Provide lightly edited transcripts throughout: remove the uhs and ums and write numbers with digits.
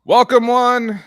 Welcome one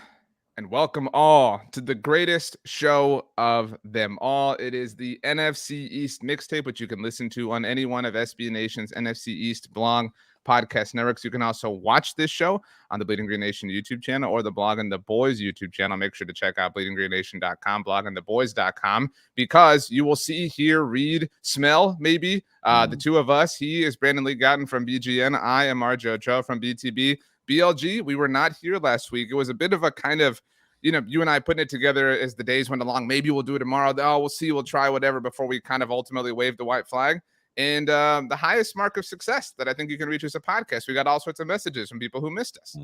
and welcome all to the greatest show of them all. It is the NFC East Mixtape, which you can listen to on any one of SB Nation's NFC East blog podcast networks. You can also watch this show on the Bleeding Green Nation YouTube channel or the Blog and the Boys YouTube channel. Make sure to check out bleedinggreennation.com, blogandtheboys.com, because you will see, hear, read, smell, maybe the two of us. He is Brandon Lee Gowton from BGN. I am Ochoa from BTB. BLG, we were not here last week. It was a bit of a kind of, you and I putting it together as the days went along. Maybe we'll do it tomorrow. Oh, we'll see. We'll try whatever before we kind of ultimately wave the white flag. And the highest mark of success that I think you can reach as a podcast. We got all sorts of messages from people who missed us.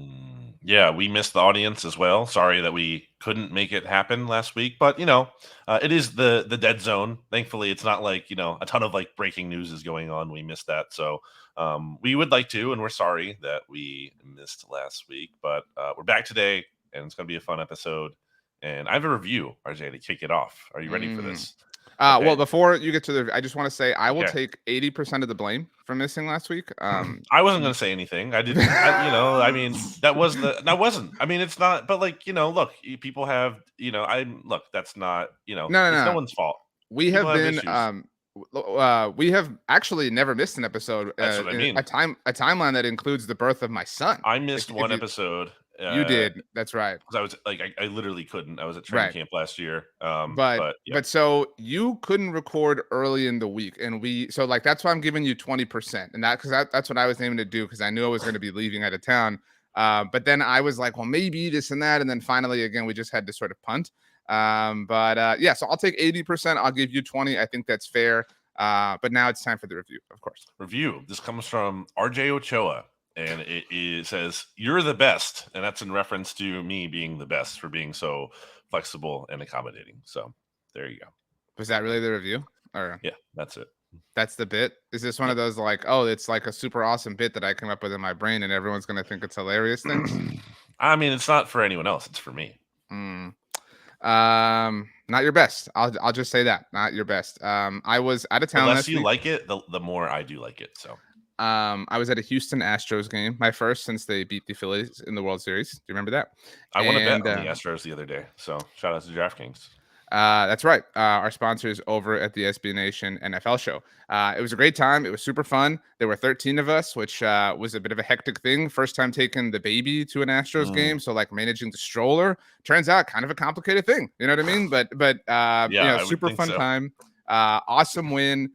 Yeah, we missed the audience as well. Sorry that we couldn't make it happen last week, but it is the dead zone. Thankfully, it's not like a ton of like breaking news is going on. We missed that, so we would like to, and we're sorry that we missed last week, but we're back today, and it's going to be a fun episode. And I have a review, RJ, to kick it off. Are you ready for this? Okay. Well, before you get to I just want to say I will Okay. take 80% of the blame for missing last week. I wasn't going to say anything. I didn't. I mean, that wasn't. I mean, it's not. But like, look, people have. That's not. No, it's no one's fault. We People have have been. issues. We have actually never missed an episode. That's what I mean. A timeline that includes the birth of my son. I missed one episode. You did. That's right. Because I was like, I literally couldn't. I was at training camp last year. But so you couldn't record early in the week, and that's why I'm giving you 20%, and that's what I was aiming to do, because I knew I was going to be leaving out of town. But then I was like, well, maybe this and that, and then finally, again, we just had to sort of punt. So I'll take 80%. I'll give you 20. I think that's fair. But now it's time for the review, of course. Review. This comes from RJ Ochoa. And it says, "You're the best," and that's in reference to me being the best for being so flexible and accommodating. So there you go. Was that really the review? Or yeah, that's it. That's the bit. Is this one of those like, oh, it's like a super awesome bit that I came up with in my brain, and everyone's gonna think it's hilarious things? I mean, it's not for anyone else; it's for me. Not your best. I'll just say that, not your best. I was out of town. The less you like it, the more I do like it. So. I was at a Houston Astros game, my first since they beat the Phillies in the World Series. Do you remember that? I won a bet on the Astros the other day, so shout out to DraftKings. That's right. Our sponsors over at the SB Nation NFL show. It was a great time. It was super fun. There were 13 of us, which was a bit of a hectic thing. First time taking the baby to an Astros game, so like managing the stroller turns out kind of a complicated thing. You know what I mean? But super fun time. Awesome win.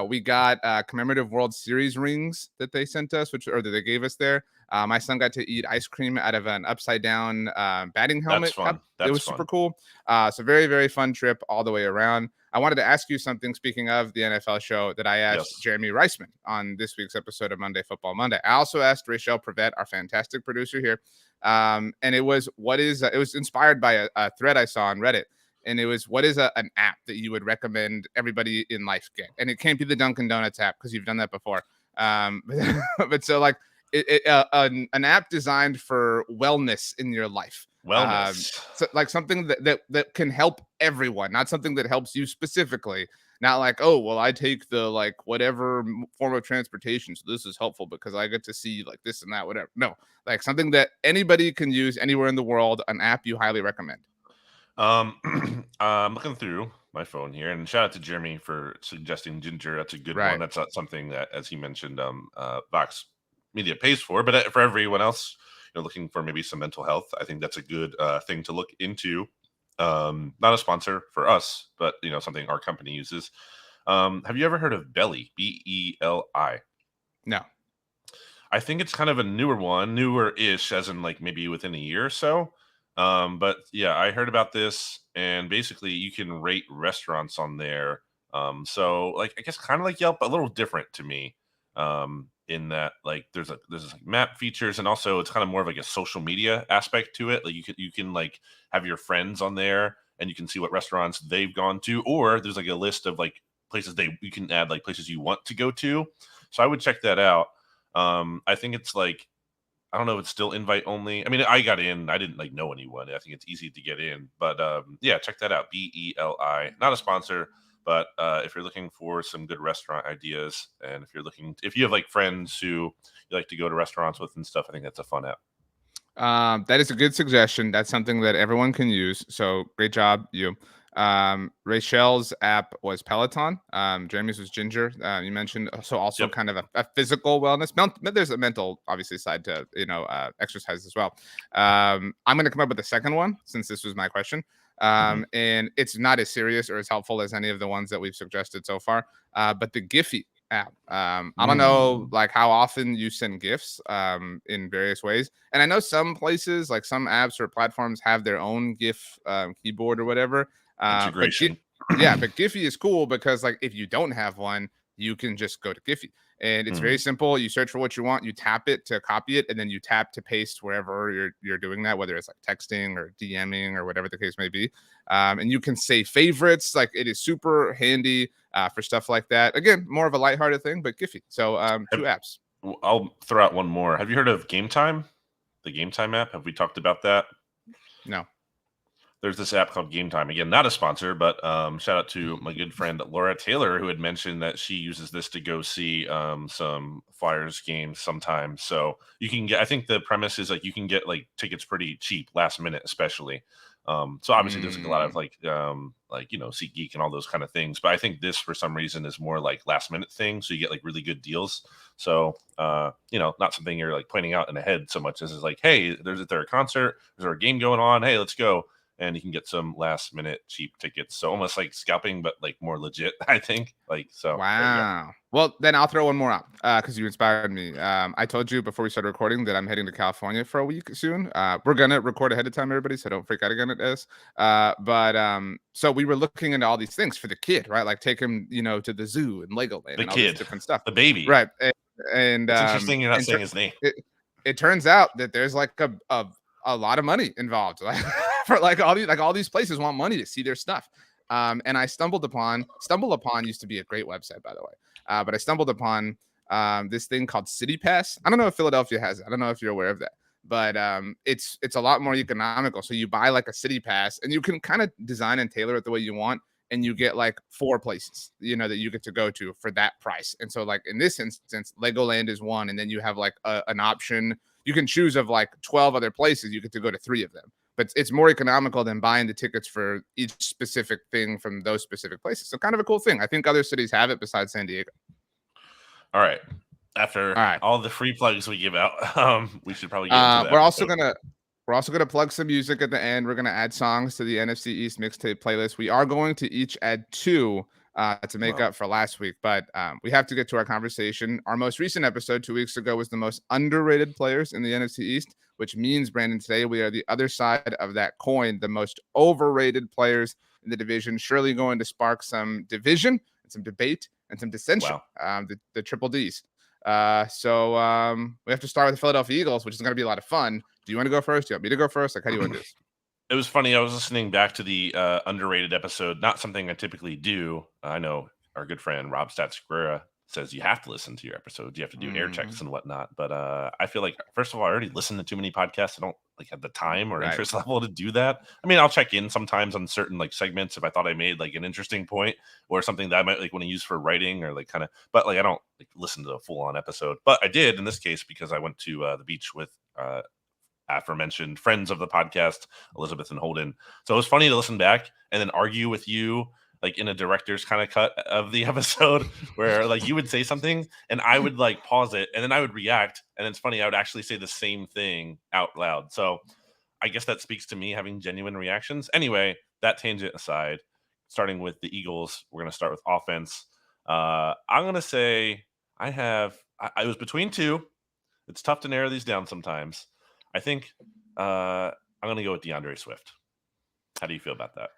We got commemorative World Series rings that they sent us, that they gave us there. My son got to eat ice cream out of an upside down batting helmet. That's fun. It was super cool. So very, very fun trip all the way around. I wanted to ask you something, speaking of the NFL show, that I asked Jeremy Reisman on this week's episode of Monday Football Monday. I also asked Rachel Prevet, our fantastic producer here. And it was, it was inspired by a thread I saw on Reddit. And it was, what is an app that you would recommend everybody in life get? And it can't be the Dunkin' Donuts app, because you've done that before. But so like an app designed for wellness in your life. So like something that can help everyone, not something that helps you specifically. Not like, oh, well, I take the like whatever form of transportation, so this is helpful because I get to see like this and that, whatever. No, like something that anybody can use anywhere in the world, an app you highly recommend. I'm looking through my phone here, and shout out to Jeremy for suggesting Ginger. That's a good one. That's not something that, as he mentioned, Vox Media pays for, but for everyone else, looking for maybe some mental health, I think that's a good thing to look into. Not a sponsor for us, but something our company uses. Have you ever heard of Belly? BELI? No. I think it's kind of a newer one, newer-ish, as in like maybe within a year or so. But yeah, I heard about this, and basically you can rate restaurants on there. So like, I guess kind of like Yelp, a little different to me. In that like there's like map features, and also it's kind of more of like a social media aspect to it. Like you can like have your friends on there, and you can see what restaurants they've gone to, or there's like a list of like places you can add like places you want to go to. So I would check that out. I think it's like, I don't know if it's still invite only. I mean, I got in. I didn't like know anyone. I think it's easy to get in. But yeah, check that out. BELI. Not a sponsor, but if you're looking for some good restaurant ideas, and if you have like friends who you like to go to restaurants with and stuff, I think that's a fun app. That is a good suggestion. That's something that everyone can use. So great job, you. Rachel's app was Peloton. Jeremy's was Ginger. You mentioned so also kind of a physical wellness. There's a mental, obviously, side to exercise as well. I'm going to come up with the second one since this was my question. And it's not as serious or as helpful as any of the ones that we've suggested so far. But the Giphy app. I don't know like how often you send gifts in various ways, and I know some places like some apps or platforms have their own GIF keyboard or whatever. Integration. But Giphy is cool because like if you don't have one, you can just go to Giphy. And it's very simple. You search for what you want, you tap it to copy it, and then you tap to paste wherever you're doing that, whether it's like texting or DMing or whatever the case may be. And you can save favorites. Like it is super handy for stuff like that. Again, more of a lighthearted thing, but Giphy. So 2 apps. I'll throw out one more. Have you heard of Game Time? The Game Time app? Have we talked about that? No. There's this app called Game Time. Again, not a sponsor, but shout out to my good friend Laura Taylor, who had mentioned that she uses this to go see some Flyers games sometimes. So you can get, I think the premise is like you can get like tickets pretty cheap, last minute especially. So obviously there's like a lot of like SeatGeek and all those kind of things. But I think this for some reason is more like last minute thing. So you get like really good deals. So not something you're like planning out in ahead so much as is like, hey, there's a concert, there's a game going on. Hey, let's go. And you can get some last minute cheap tickets. So almost like scalping, but like more legit, I think. Like, so. Wow. Well, then I'll throw one more out because you inspired me. I told you before we started recording that I'm heading to California for a week soon. We're going to record ahead of time, everybody, so don't freak out again at this. So we were looking into all these things for the kid, right? Like take him, to the zoo and Legoland and all this different stuff. The baby. Right. And it's interesting you're not saying his name. It turns out that there's like a lot of money involved. For like all these places want money to see their stuff. And I stumbled upon used to be a great website, by the way. But I stumbled upon this thing called City Pass. I don't know if Philadelphia has it. I don't know if you're aware of that, but it's a lot more economical. So you buy like a City Pass and you can kind of design and tailor it the way you want. And you get like 4 places, that you get to go to for that price. And so like in this instance, Legoland is one. And then you have like an option. You can choose of like 12 other places. You get to go to 3 of them. But it's more economical than buying the tickets for each specific thing from those specific places. So kind of a cool thing. I think other cities have it besides San Diego. All right. After all the free plugs we give out, we should probably get into that. We're also gonna plug some music at the end. We're gonna add songs to the NFC East Mixtape playlist. We are going to each add 2 to make up for last week, but we have to get to our conversation. Our most recent episode 2 weeks ago was the most underrated players in the NFC East, which means, Brandon, today we are the other side of that coin, the most overrated players in the division, surely going to spark some division and some debate and some dissension. The triple Ds. So we have to start with the Philadelphia Eagles, which is going to be a lot of fun. Do you want to go first? Do you want me to go first? Like, how do you want to do this? It was funny. I was listening back to the underrated episode. Not something I typically do. I know our good friend Rob Statsquera says you have to listen to your episodes. You have to do air checks and whatnot. But I feel like, first of all, I already listened to too many podcasts. I don't like have the time or interest level to do that. I mean, I'll check in sometimes on certain like segments if I thought I made like an interesting point or something that I might like want to use for writing or like kind of. But like I don't like listen to a full on episode. But I did in this case because I went to the beach with aforementioned friends of the podcast, Elizabeth and Holden. So it was funny to listen back and then argue with you like in a director's kind of cut of the episode where like you would say something and I would like pause it and then I would react. And it's funny, I would actually say the same thing out loud. So I guess that speaks to me having genuine reactions. Anyway, that tangent aside, starting with the Eagles, we're going to start with offense. I'm going to say I was between 2. It's tough to narrow these down sometimes. I think I'm going to go with DeAndre Swift. How do you feel about that?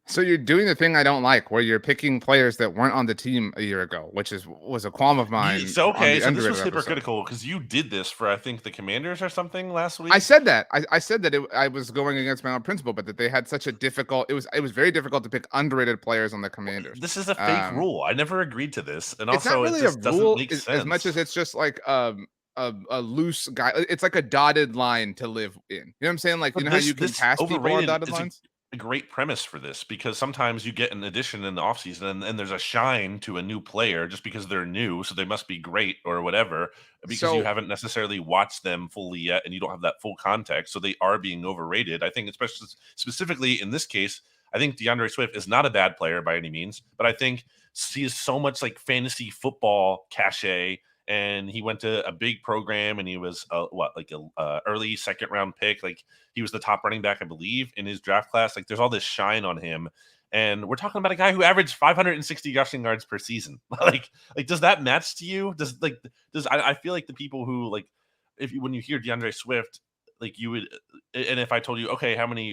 So you're doing the thing I don't like, where you're picking players that weren't on the team a year ago, which was a qualm of mine. So this was hypocritical because you did this for I think the Commanders or something last week. I said that. I said that I was going against my own principle, but that they had such a difficult. It was very difficult to pick underrated players on the Commanders. This is a fake rule. I never agreed to this, and also it's not really it just doesn't make sense as much as it's just like a loose guy. It's like a dotted line to live in. You know what I'm saying? Like, you know how you can pass people on dotted lines? a great premise for this, because sometimes you get an addition in the offseason and there's a shine to a new player just because they're new, so they must be great or whatever, because you So haven't necessarily watched them fully yet and you don't have that full context, so they are being overrated. I think, especially specifically in this case, I think DeAndre Swift is not a bad player by any means, but I think he has so much like fantasy football cachet, and he went to a big program, and he was like a early second round pick. Like, he was the top running back, I believe, in his draft class. Like, there's all this shine on him, and we're talking about a guy who averaged 560 rushing yards per season. like does that match to you? I feel like the people who like, when you hear DeAndre Swift, like you would, and if I told you, okay, how many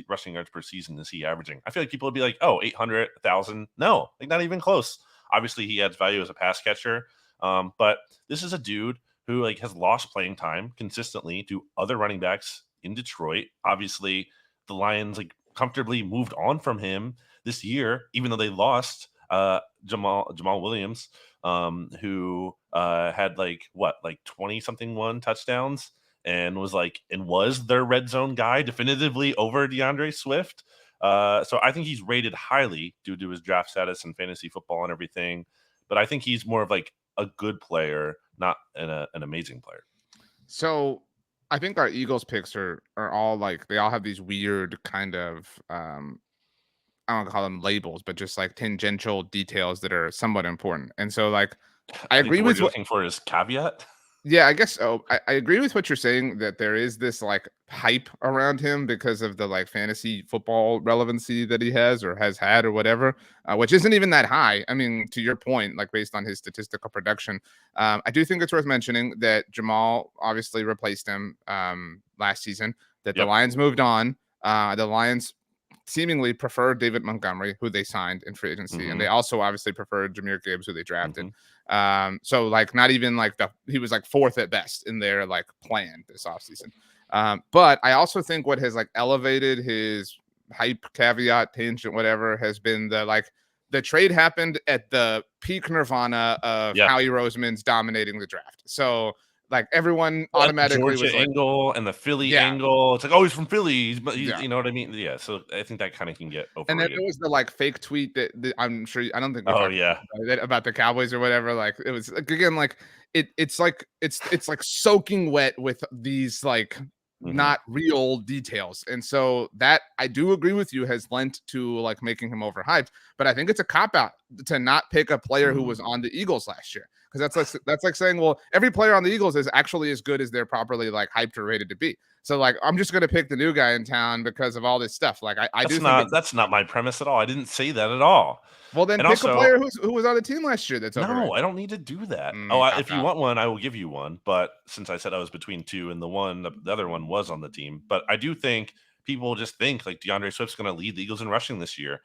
rushing yards per season is he averaging? I feel like people would be like, oh, 800, 1,000. No, like not even close. Obviously, he adds value as a pass catcher, but this is a dude who like has lost playing time consistently to other running backs in Detroit. Obviously, the Lions like comfortably moved on from him this year, even though they lost Jamal Williams, who had like 20 something one touchdowns, and was their red zone guy definitively over DeAndre Swift. So I think he's rated highly due to his draft status and fantasy football and everything. But I think he's more of like a good player, not an amazing player. So I think our Eagles picks are all like, they all have these weird kind of I don't call them labels, but just like tangential details that are somewhat important. And so like I I think agree the word with you're what looking for is caveat. yeah, I guess so. I agree with what you're saying, that there is this like hype around him because of the like fantasy football relevancy that he has or has had or whatever, which isn't even that high. I mean, to your point, like based on his statistical production, I do think it's worth mentioning that Jamal obviously replaced him last season, that the Yep. Lions moved on. The Lions seemingly prefer David Montgomery, who they signed in free agency, and they also obviously preferred Jahmyr Gibbs, who they drafted. So like not even like he was like fourth at best in their like plan this offseason. But I also think what has like elevated his hype, caveat, tangent, whatever, has been the trade happened at the peak nirvana of Howie Roseman's dominating the draft. So like everyone automatically Georgia was like, angle and the Philly yeah, angle. It's like, oh, he's from Philly, but yeah. you know what I mean? Yeah. So I think that kind of can get And then overrated. there was the like fake tweet that I'm sure I don't think we Oh talked yeah. about it, about the Cowboys or whatever. Like it was like, again, like it's like it's like soaking wet with these like not real details. And so that I do agree with you has lent to like making him overhyped, but I think it's a cop out to not pick a player who was on the Eagles last year. Because that's like saying, well, every player on the Eagles is actually as good as they're properly like hyped or rated to be. So like I'm just gonna pick the new guy in town because of all this stuff. Like I do think it's That's not my premise at all. I didn't say that at all. well, then And pick a also, player who was on the team last year that's no, overrated. I don't need to do that. Oh, Cop if you out. want one, I will give you one. But since I said I was between two, and the other one was on the team, but I do think people just think like DeAndre Swift's going to lead the Eagles in rushing this year.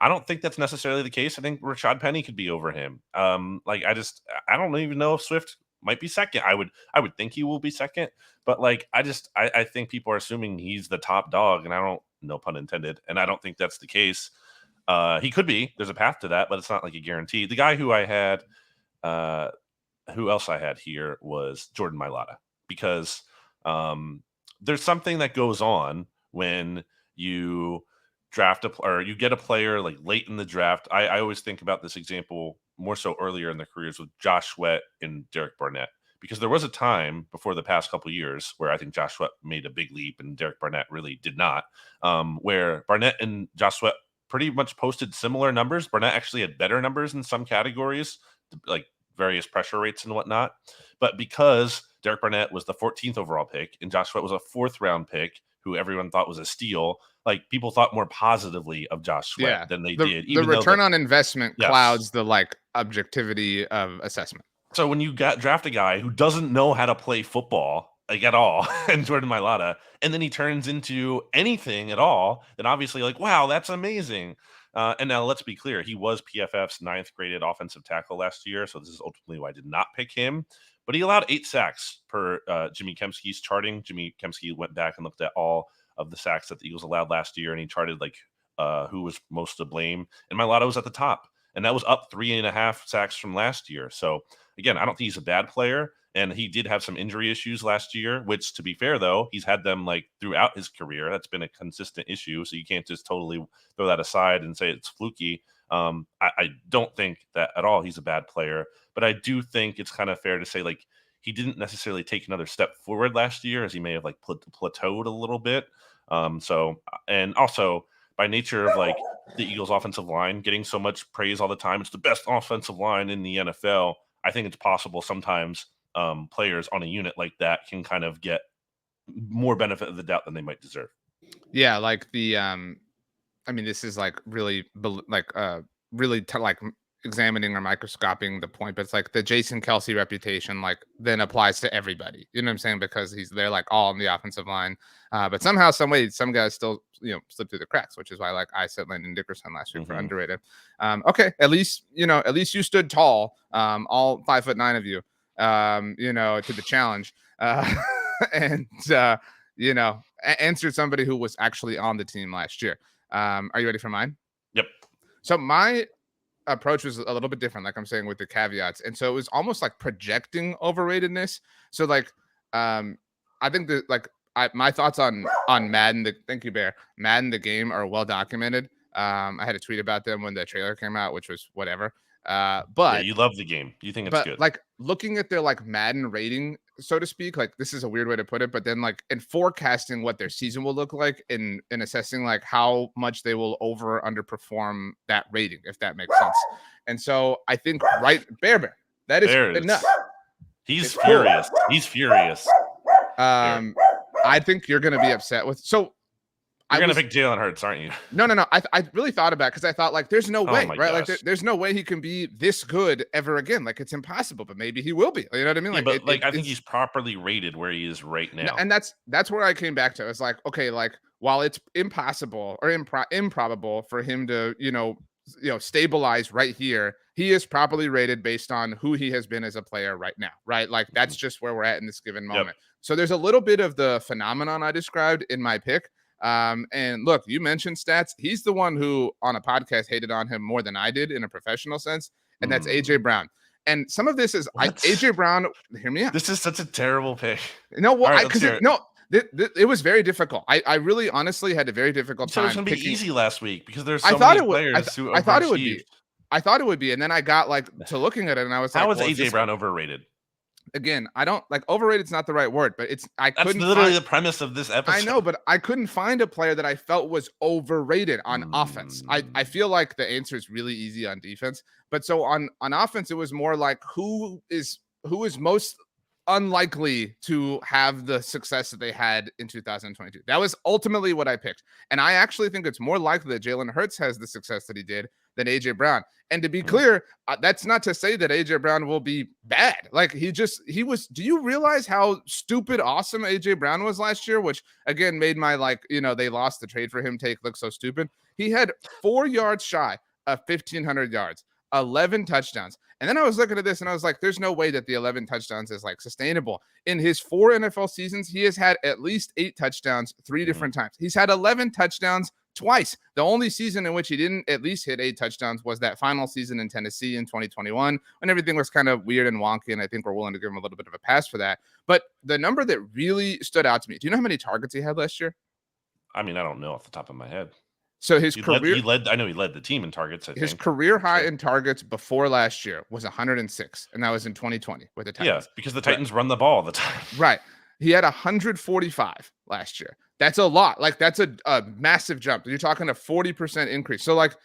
I don't think that's necessarily the case. I think Rashad Penny could be over him. I don't even know if Swift might be second. I would think he will be second, but like I think people are assuming he's the top dog, and I don't, no pun intended, and I don't think that's the case. He could be. There's a path to that, but it's not like a guarantee. The guy who I had, who else I had here was Jordan Mailata, because there's something that goes on when you or you get a player like late in the draft. I always think about this example more so earlier in their careers with Josh Sweat and Derek Barnett, because there was a time before the past couple of years where I think Josh Sweat made a big leap and Derek Barnett really did not, where Barnett and Josh Sweat pretty much posted similar numbers. Barnett actually had better numbers in some categories, like various pressure rates and whatnot. But because Derek Barnett was the 14th overall pick and Josh Sweat was a fourth round pick, who everyone thought was a steal, like people thought more positively of Josh Sweat than they did. The return on investment yes, clouds the like objectivity of assessment. So when you draft a guy who doesn't know how to play football like at all, and Jordan Mailata, and then he turns into anything at all, then obviously like, wow, that's amazing. And now let's be clear, he was PFF's 9th graded offensive tackle last year, so this is ultimately why I did not pick him. But he allowed 8 sacks per Jimmy Kempski's charting. Jimmy Kempski went back and looked at all of the sacks that the Eagles allowed last year, and he charted like who was most to blame. And Mailata was at the top, and that was up 3.5 sacks from last year. So again, I don't think he's a bad player. And he did have some injury issues last year, which, to be fair, though, he's had them like throughout his career. That's been a consistent issue. So you can't just totally throw that aside and say it's fluky. I don't think that at all he's a bad player, but I do think it's kind of fair to say like he didn't necessarily take another step forward last year, as he may have like plateaued a little bit. And also by nature of like the Eagles' offensive line getting so much praise all the time, it's the best offensive line in the NFL. I think it's possible sometimes players on a unit like that can kind of get more benefit of the doubt than they might deserve. Yeah, like the I mean, this is like really like examining or microscoping the point, but it's like the Jason Kelce reputation like then applies to everybody. You know what I'm saying? Because they're like all on the offensive line. But somehow, some way, some guys still slip through the cracks, which is why like I said Landon Dickerson last week for underrated. Okay, at least you stood tall, all 5'9" of you, to the challenge. And answered somebody who was actually on the team last year. Are you ready for mine? Yep. So my approach was a little bit different, like I'm saying, with the caveats. And so it was almost like projecting overratedness. So like, I think that like my thoughts on Madden, thank you, Bear. Madden, the game, are well documented. I had a tweet about them when the trailer came out, which was whatever. But yeah, you love the game. You think it's good. Like looking at their like Madden rating, so to speak, like this is a weird way to put it, but then like in forecasting what their season will look like in assessing like how much they will over underperform that rating, if that makes sense. And so I think Bear, that is enough. He's furious. Cool. He's furious. I think you're gonna be upset with You're going to pick Jalen Hurts, aren't you? No. I really thought about it because I thought like, there's no way, right? Gosh. Like, there's no way he can be this good ever again. Like, it's impossible, but maybe he will be. You know what I mean? Yeah, like, I think he's properly rated where he is right now. And that's where I came back to. It's like, okay, like while it's impossible or improbable for him to, stabilize right here, he is properly rated based on who he has been as a player right now, right? Like that's just where we're at in this given moment. Yep. So there's a little bit of the phenomenon I described in my pick. And look, you mentioned stats. He's the one who on a podcast hated on him more than I did in a professional sense. And that's AJ Brown. And some of this is AJ Brown. Hear me out. This is such a terrible pick. No, well, it was very difficult. I really honestly had a very difficult time. It was going to be easy last week because there's so many players who I thought it would be. I thought it would be. And then I got like to looking at it and I was like, how is AJ Brown overrated? Again, I don't like overrated. It's not the right word, but that's literally the premise of this episode. I know, but I couldn't find a player that I felt was overrated on offense. I feel like the answer is really easy on defense, but so on offense, it was more like who is most unlikely to have the success that they had in 2022. That was ultimately what I picked. And I actually think it's more likely that Jalen Hurts has the success that he did than AJ Brown. And to be clear, that's not to say that AJ Brown will be bad. Like he was, do you realize how stupid awesome AJ Brown was last year? Which again, made my they lost the trade for him take look so stupid. He had 4 yards shy of 1,500 yards, 11 touchdowns. And then I was looking at this and I was like, there's no way that the 11 touchdowns is like sustainable. In his 4 NFL seasons, he has had at least 8 touchdowns 3 different times. He's had 11 touchdowns twice. The only season in which he didn't at least hit 8 touchdowns was that final season in Tennessee in 2021 when everything was kind of weird and wonky. And I think we're willing to give him a little bit of a pass for that. But the number that really stood out to me, do you know how many targets he had last year? I mean, I don't know off the top of my head. So his career, I know he led the team in targets. His career high in targets before last year was 106, and that was in 2020 with the Titans. Yeah, because the Titans run the ball all the time. Right. He had 145 last year. That's a lot. Like that's a massive jump. You're talking a 40% increase. So like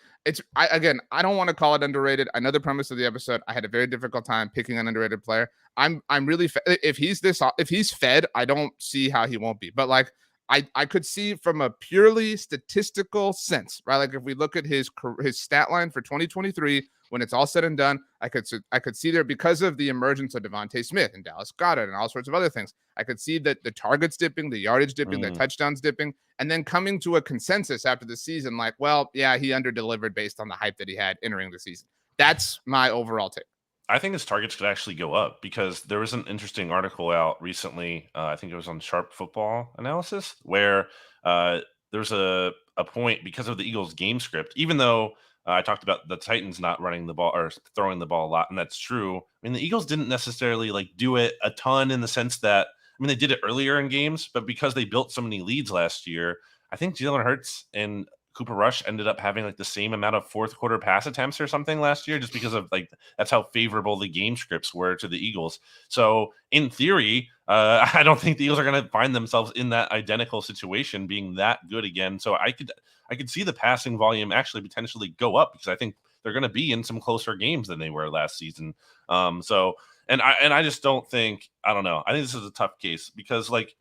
I don't want to call it underrated. I know the premise of the episode. I had a very difficult time picking an underrated player. I'm really if he's fed, I don't see how he won't be. But like I could see from a purely statistical sense, right? Like if we look at his stat line for 2023, when it's all said and done, I could see there because of the emergence of Devontae Smith and Dallas Goedert and all sorts of other things. I could see that the targets dipping, the yardage dipping, the touchdowns dipping, and then coming to a consensus after the season, like, well, yeah, he underdelivered based on the hype that he had entering the season. That's my overall take. I think his targets could actually go up because there was an interesting article out recently. I think it was on Sharp Football Analysis where there's a point because of the Eagles game script, even though I talked about the Titans not running the ball or throwing the ball a lot, and that's true. I mean, the Eagles didn't necessarily like do it a ton in the sense that, I mean, they did it earlier in games, but because they built so many leads last year, I think Jalen Hurts and Cooper Rush ended up having like the same amount of fourth quarter pass attempts or something last year, just because of like that's how favorable the game scripts were to the Eagles. So in theory, I don't think the Eagles are going to find themselves in that identical situation being that good again. So I could see the passing volume actually potentially go up because I think they're going to be in some closer games than they were last season. And I just don't think, I don't know. I think this is a tough case because like,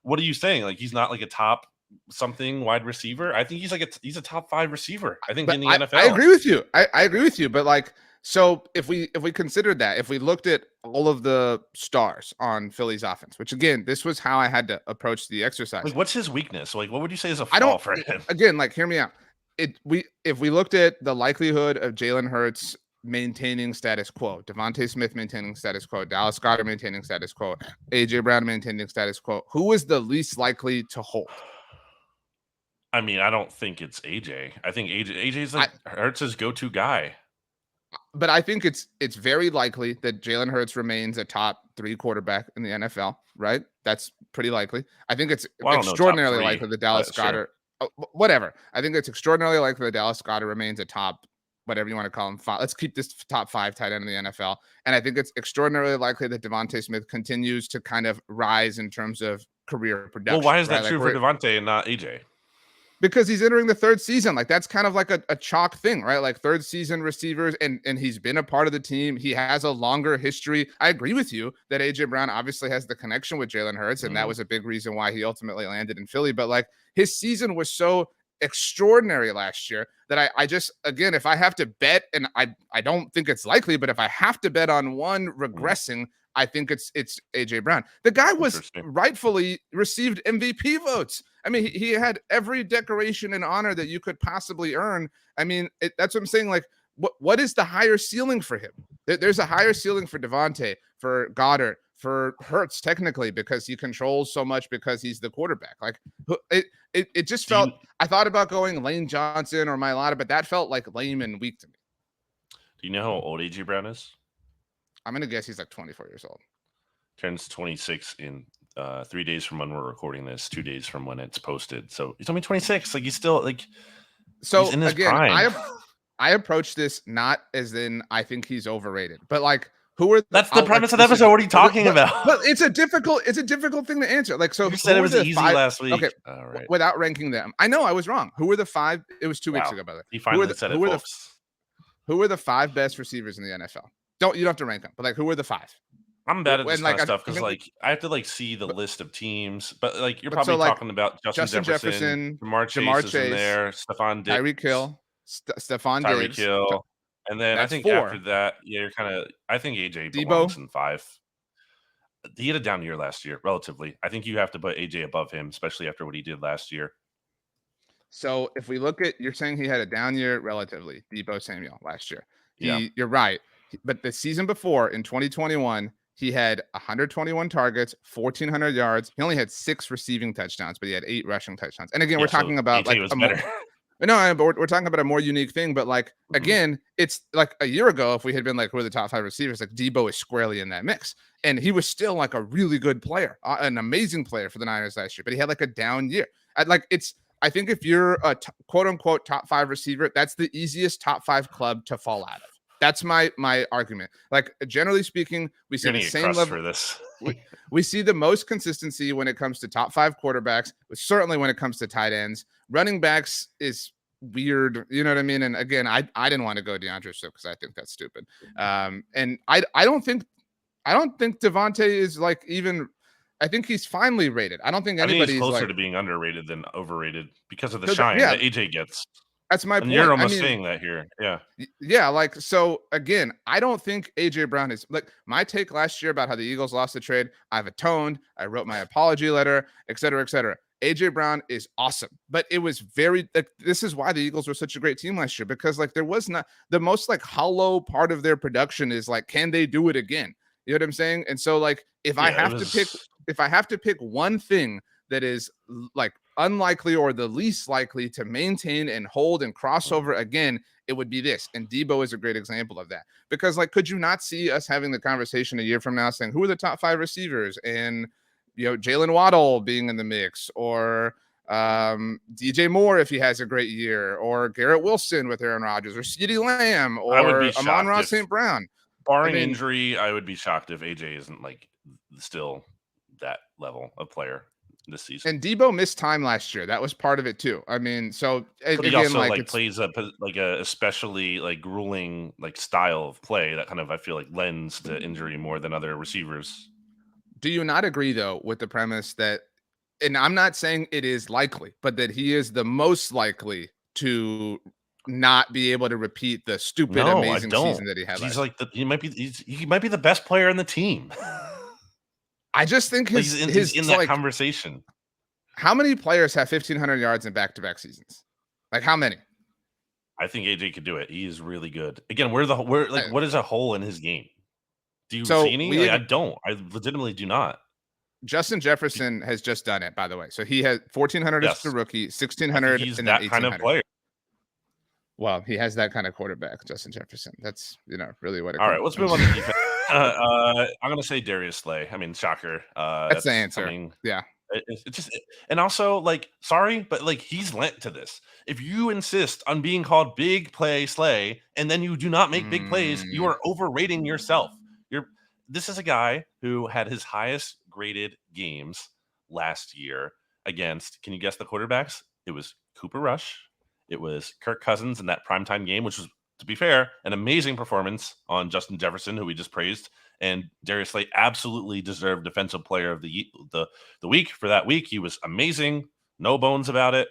what are you saying? Like he's not like a top something wide receiver. I think he's a top 5 receiver. I think in the NFL. I agree with you. I agree with you. But like, so if we considered that, if we looked at all of the stars on Philly's offense, which again, this was how I had to approach the exercise. Like, what's his weakness? Like, what would you say is a flaw for him? Again, like, hear me out. If we looked at the likelihood of Jalen Hurts maintaining status quo, Devontae Smith maintaining status quo, Dallas Goedert maintaining status quo, AJ Brown maintaining status quo, who was the least likely to hold? I mean, I don't think it's AJ. I think AJ's like Hurts' go-to guy. But I think it's very likely that Jalen Hurts remains a top 3 quarterback in the NFL, right? That's pretty likely. I think it's extraordinarily likely that Dallas Goedert, whatever. I think it's extraordinarily likely that Dallas Goedert remains a top, whatever you want to call him. Let's keep this top 5 tight end in the NFL. And I think it's extraordinarily likely that Devontae Smith continues to kind of rise in terms of career production. Well, why is that true for Devontae and not AJ? Because he's entering the 3rd season. Like that's kind of like a chalk thing, right? Like 3rd season receivers, and he's been a part of the team. He has a longer history. I agree with you that AJ Brown obviously has the connection with Jalen Hurts, and that was a big reason why he ultimately landed in Philly. But like his season was so extraordinary last year that I just, again, if I have to bet, and I don't think it's likely, but if I have to bet on one regressing, I think it's AJ Brown. The guy was rightfully received MVP votes. I mean, he had every decoration and honor that you could possibly earn. I mean, that's what I'm saying. Like, what is the higher ceiling for him? There's a higher ceiling for Devontae, for Goddard, for Hurts, technically, because he controls so much because he's the quarterback. Like, it just felt. I thought about going Lane Johnson or Mailata, but that felt like lame and weak to me. Do you know how old AJ Brown is? I'm going to guess he's like 24 years old. Turns 26 in 3 days from when we're recording this, 2 days from when it's posted. So he's only 26. Like he's still like, so he's in his again, prime. I approach this not as in I think he's overrated, but like who are that's the premise of the episode. What are you talking about? But it's a difficult thing to answer. Like, so you said it was easy last week. Okay, all right. Without ranking them, I know I was wrong. Who were the 5? It was 2 weeks ago, by the way. He finally said it, folks. Who were the 5 best receivers in the NFL? You don't have to rank them, but like, who were the 5? I'm bad at this kind of stuff because like I have to like see the list of teams, but like you're probably talking about Justin Jefferson, Jamar Chase is in there, Stephon Diggs, Tyreek Hill, Stephon Diggs, Hill, and then I think 4. After that, you're kind of. I think AJ belongs in 5. He had a down year last year, relatively. I think you have to put AJ above him, especially after what he did last year. So if we look at, you're saying he had a down year relatively, Deebo Samuel last year. You're right. But the season before, in 2021, he had 121 targets, 1,400 yards. He only had 6 receiving touchdowns, but he had 8 rushing touchdowns. And again, we're talking about AJ was better. No, but we're talking about a more unique thing. But like, again, it's like a year ago, if we had been like, who are the top 5 receivers, like Deebo is squarely in that mix. And he was still like a really good player, an amazing player for the Niners last year, but he had like a down year. I think if you're a quote unquote top 5 receiver, that's the easiest top 5 club to fall out of. That's my argument. Like, generally speaking, we see the same level for this. we see the most consistency when it comes to top 5 quarterbacks, certainly when it comes to tight ends. Running backs is weird, you know what I mean? And again, I didn't want to go DeAndre Swift because I think that's stupid. And I don't think Devontae is like even. I think he's finely rated. I don't think anybody's closer like, to being underrated than overrated because of the shine that AJ gets. That's my point. You're almost saying that here. Yeah. Yeah. Like, so again, I don't think AJ Brown is like my take last year about how the Eagles lost the trade. I've atoned. I wrote my apology letter, et cetera, et cetera. AJ Brown is awesome, but it was very, like, this is why the Eagles were such a great team last year, because like there was not the most like hollow part of their production is like, can they do it again? You know what I'm saying? And so like, if I have to pick one thing that is like unlikely or the least likely to maintain and hold and crossover again, it would be this. And Debo is a great example of that. Because, like, could you not see us having the conversation a year from now saying, who are the top 5 receivers? And, Jalen Waddle being in the mix, or DJ Moore if he has a great year, or Garrett Wilson with Aaron Rodgers, or CeeDee Lamb, I would be or Amon-Ra shocked St. Brown. barring injury, I would be shocked if AJ isn't like still that level of player this season. And Debo missed time last year. That was part of it too. I mean, so but he again, also plays a especially like grueling like style of play that kind of I feel like lends to injury more than other receivers. Do you not agree though with the premise that, and I'm not saying it is likely, but that he is the most likely to not be able to repeat the stupid amazing season that he had? He's like he might be the best player in the team. I just think he's in that conversation. How many players have 1,500 yards in back-to-back seasons? Like, how many? I think AJ could do it. He is really good. Again, what is a hole in his game? Do you see any? I don't. I legitimately do not. Justin Jefferson has just done it, by the way. So he has 1,400 as a rookie, 1,600, he's and that then 1,800. kind of player. Well, he has that kind of quarterback, Justin Jefferson. That's really what. All right, let's move on to defense. I'm gonna say Darius Slay. I mean, shocker. That's the answer. Yeah. It's just, and also like, sorry, but like he's lent to this. If you insist on being called Big Play Slay and then you do not make big plays, you are overrating yourself. This is a guy who had his highest graded games last year against, can you guess the quarterbacks? It was Cooper Rush. It was Kirk Cousins in that primetime game, which was, to be fair, an amazing performance on Justin Jefferson, who we just praised. And Darius Slay absolutely deserved Defensive Player of the week for that week. He was amazing, no bones about it.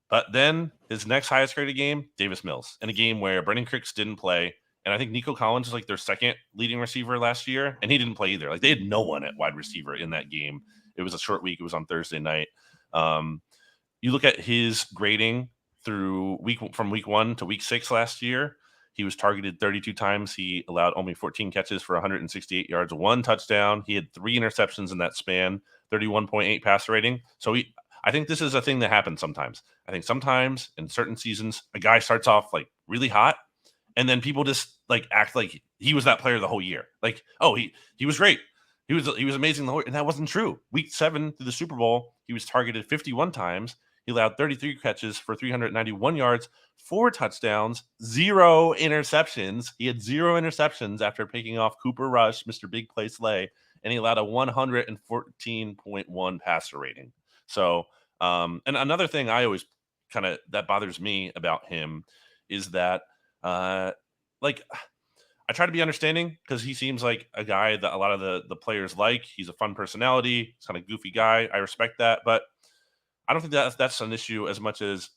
But then his next highest graded game, Davis Mills, in a game where Brendan Cricks didn't play. And I think Nico Collins was like their second leading receiver last year, and he didn't play either. Like they had no one at wide receiver in that game. It was a short week. It was on Thursday night. You look at his grading from week 1 to week 6 last year. He was targeted 32 times. He allowed only 14 catches for 168 yards, 1 touchdown. He had 3 interceptions in that span, 31.8 passer rating. So I think this is a thing that happens sometimes. I think sometimes in certain seasons, a guy starts off like really hot, and then people just like act like he was that player the whole year. Like, oh, he was great. He was amazing the whole year. And that wasn't true. Week 7 through the Super Bowl, he was targeted 51 times. He allowed 33 catches for 391 yards, 4 touchdowns, 0 interceptions. He had 0 interceptions after picking off Cooper Rush, Mr. Big Play Slay, and he allowed a 114.1 passer rating. So, and another thing I always that bothers me about him is that, like, I try to be understanding because he seems like a guy that a lot of the players like. He's a fun personality. He's kind of goofy guy. I respect that, but I don't think that's an issue as much as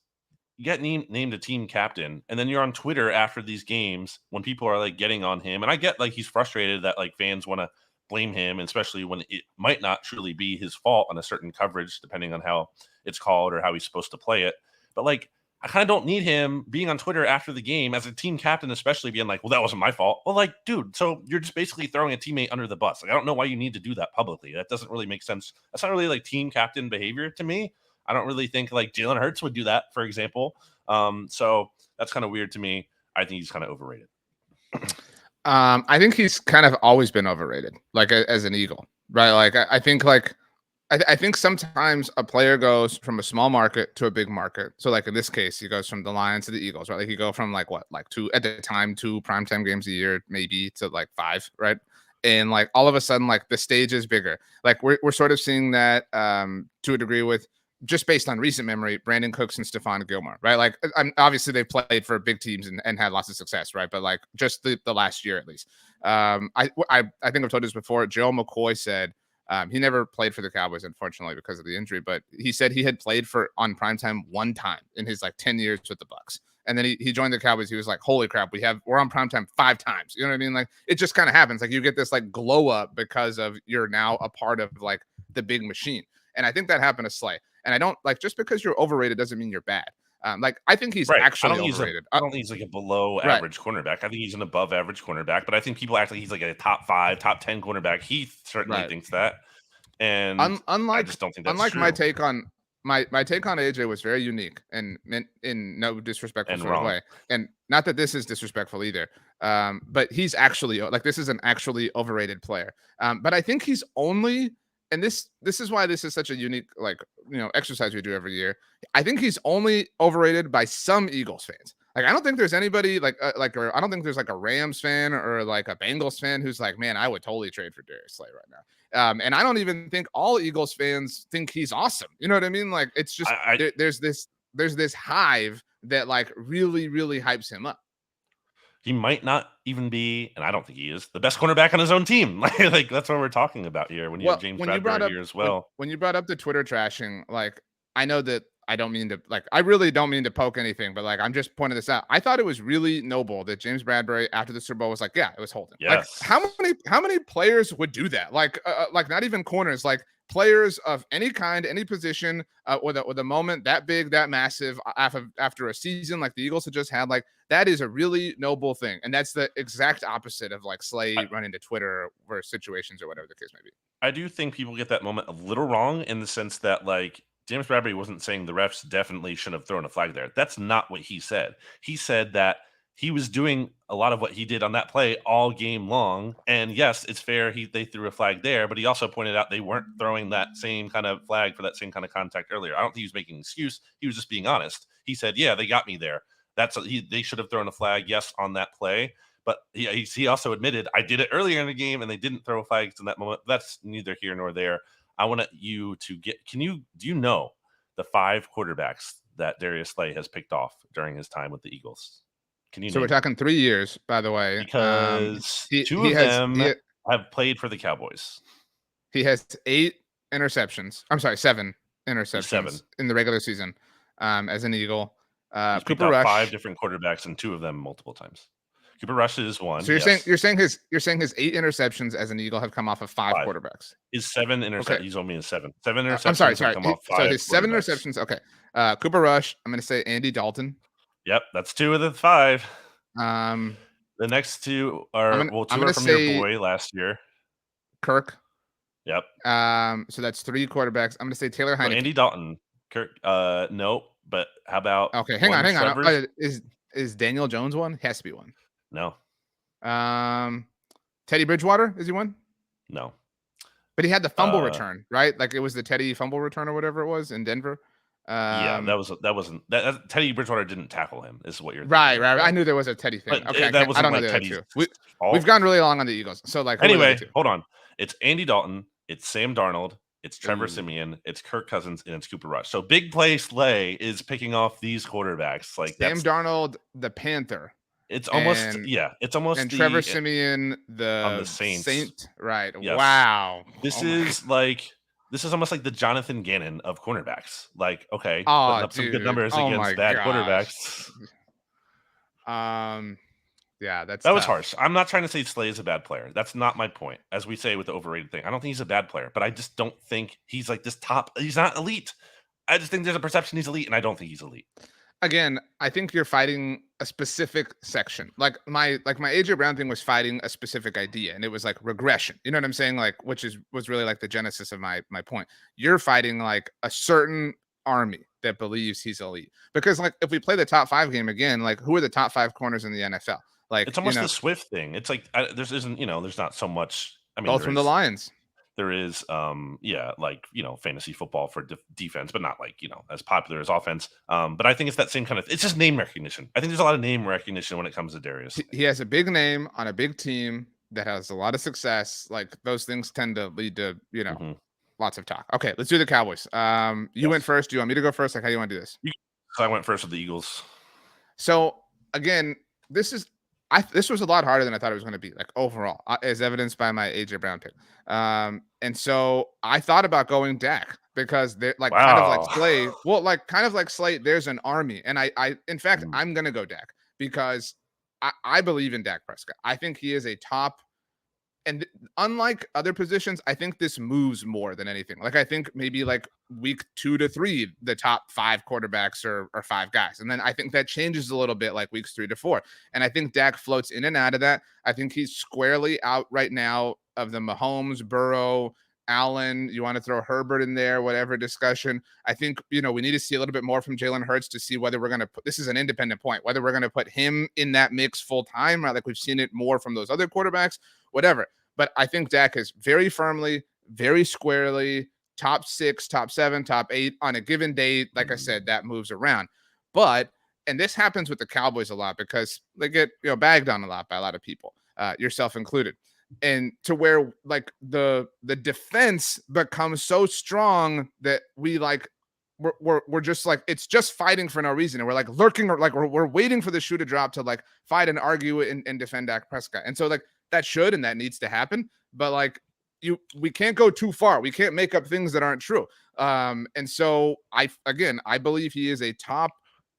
you get named a team captain, and then you're on Twitter after these games when people are like getting on him. And I get like he's frustrated that like fans want to blame him, and especially when it might not truly be his fault on a certain coverage, depending on how it's called or how he's supposed to play it. But like, I kind of don't need him being on Twitter after the game as a team captain, especially being like, well, that wasn't my fault. Well, like, dude, so you're just basically throwing a teammate under the bus. Like, I don't know why you need to do that publicly. That doesn't really make sense. That's not really like team captain behavior to me. I don't really think like Jalen Hurts would do that, for example. So that's kind of weird to me. I think he's kind of overrated. I think he's kind of always been overrated, like as an Eagle, right? Like I think I think sometimes a player goes from a small market to a big market. So like in this case, he goes from the Lions to the Eagles, right? Like he go from like 2 at the time 2 primetime games a year, maybe, to like 5, right? And like all of a sudden, like the stage is bigger. Like we're sort of seeing that to a degree with, just based on recent memory, Brandon Cooks and Stephon Gilmore, right? Like obviously they've played for big teams and had lots of success, right? But like just the last year at least. I think I've told this before. Joe McCoy said he never played for the Cowboys, unfortunately, because of the injury, but he said he had played on primetime 1 time in his like 10 years with the Bucs. And then he joined the Cowboys. He was like, holy crap, we're on primetime 5 times. You know what I mean? Like it just kind of happens. Like you get this like glow up because of you're now a part of like the big machine. And I think that happened to Slay. And I don't like, just because you're overrated doesn't mean you're bad. Like I think he's actually overrated. I don't think he's like a below average cornerback. I think he's an above average cornerback, but I think people act like he's like a top 5, top 10 cornerback. He certainly thinks that. And I just don't think that's unlike true. my take on my take on AJ was very unique and meant in no disrespectful And sort of wrong. way, and not that this is disrespectful either. But he's actually like this is an actually overrated player. But I think he's only, and this is why this is such a unique exercise we do every year. I think he's only overrated by some Eagles fans. Like I don't think there's anybody or I don't think there's like a Rams fan or like a Bengals fan who's like, man, I would totally trade for Darius Slay right now. And I don't even think all Eagles fans think he's awesome. You know what I mean? Like it's just there's this hive that like really, really hypes him up. He might not even be, and I don't think he is, the best cornerback on his own team. Like that's what we're talking about here. When you have James Bradbury here as well. When you brought up the Twitter trashing, like I know that I really don't mean to poke anything, but like I'm just pointing this out. I thought it was really noble that James Bradbury after the Super Bowl was like, yeah, it was holding. Yes. Like how many players would do that? Like not even corners, like players of any kind, any position, with a moment that big, that massive after a season like the Eagles had just had, like that is a really noble thing. And that's the exact opposite of like Slay running to Twitter or situations or whatever the case may be. I do think people get that moment a little wrong in the sense that like James Bradbury wasn't saying the refs definitely shouldn't have thrown a flag there. That's not what he said. He said that he was doing a lot of what he did on that play all game long. And yes, it's fair they threw a flag there, but he also pointed out they weren't throwing that same kind of flag for that same kind of contact earlier. I don't think he was making an excuse. He was just being honest. He said, yeah, they got me there. They should have thrown a flag, yes, on that play. But he also admitted, I did it earlier in the game and they didn't throw flags in that moment. That's neither here nor there. I want you to do you know the 5 quarterbacks that Darius Slay has picked off during his time with the Eagles? Can you So we're talking 3 years, by the way. Because two of them have played for the Cowboys. He has 8 interceptions. I'm sorry, 7 interceptions in the regular season as an Eagle. He's picked out 5 different quarterbacks and 2 of them multiple times. Cooper Rush is one. So you're saying his 8 interceptions as an Eagle have come off of 5 quarterbacks. His 7 interceptions. Okay. He's only in 7. 7 interceptions. I'm sorry. Come off 5 so his 7 interceptions. Okay. Cooper Rush. I'm going to say Andy Dalton. Yep, that's 2 of the 5. The next 2 are 2 are from your boy last year, Kirk. Yep. So that's 3 quarterbacks. I'm going to say Taylor Heineke. Andy Dalton. Kirk. Nope. But how about? Okay, hang on. Is Daniel Jones one? Has to be one. No. Teddy Bridgewater, is he one? No. But he had the fumble return, right? Like it was the Teddy fumble return or whatever it was in Denver. Yeah, that wasn't Teddy Bridgewater didn't tackle him. Is what you're right. I knew there was a Teddy thing. But okay, that wasn't I don't know Teddy's We've gone really long on the Eagles. So like, anyway, hold on. It's Andy Dalton. It's Sam Darnold. It's Trevor Siemian. It's Kirk Cousins, and it's Cooper Rush. So big play Slay is picking off these quarterbacks. Like Sam Darnold, the Panther. It's almost It's almost and Trevor Siemian, the Saint. Right. Yes. Wow. This is almost like the Jonathan Gannon of cornerbacks. Like, okay, putting up some good numbers against bad quarterbacks. Yeah, that was harsh. I'm not trying to say Slay is a bad player. That's not my point. As we say with the overrated thing, I don't think he's a bad player, but I just don't think he's like this top. He's not elite. I just think there's a perception he's elite, and I don't think he's elite. Again, I think you're fighting a specific section. Like my AJ Brown thing was fighting a specific idea, and it was like regression. You know what I'm saying? Like, which was really like the genesis of my point. You're fighting like a certain army that believes he's elite. Because like if we play the top 5 game again, like who are the top 5 corners in the NFL? Like it's almost the Swift thing. It's like there's not so much. I mean, both from the Lions. There is, fantasy football for defense, but not like, as popular as offense. But I think it's that same kind of, it's just name recognition. I think there's a lot of name recognition when it comes to Darius. He has a big name on a big team that has a lot of success. Like those things tend to lead to, lots of talk. Okay, let's do the Cowboys. You went first. Do you want me to go first? Like, how do you want to do this? I went first with the Eagles. So again, this was a lot harder than I thought it was going to be, like overall, as evidenced by my AJ Brown pick. And so I thought about going Dak because they're like kind of like Slay. Well, like kind of like Slay, there's an army. And in fact, I'm going to go Dak because I believe in Dak Prescott. I think he is a top. And unlike other positions, I think this moves more than anything. Like I think maybe like week 2 to 3, the top 5 quarterbacks are 5 guys. And then I think that changes a little bit like weeks 3 to 4. And I think Dak floats in and out of that. I think he's squarely out right now of the Mahomes, Burrow, Allen, you want to throw Herbert in there, whatever discussion. I think, we need to see a little bit more from Jalen Hurts to see whether we're going to put, this is an independent point, whether we're going to put him in that mix full time, right? Like we've seen it more from those other quarterbacks, whatever. But I think Dak is very firmly, very squarely top 6, top 7, top 8 on a given day. Like I said, that moves around. But, and this happens with the Cowboys a lot because they get, bagged on a lot by a lot of people, yourself included. And to where like the defense becomes so strong that we like we're just like it's just fighting for no reason, and we're like lurking or like we're waiting for the shoe to drop to like fight and argue and defend Dak Prescott. And so like that should and that needs to happen, but like we can't go too far. We can't make up things that aren't true. And so I believe he is a top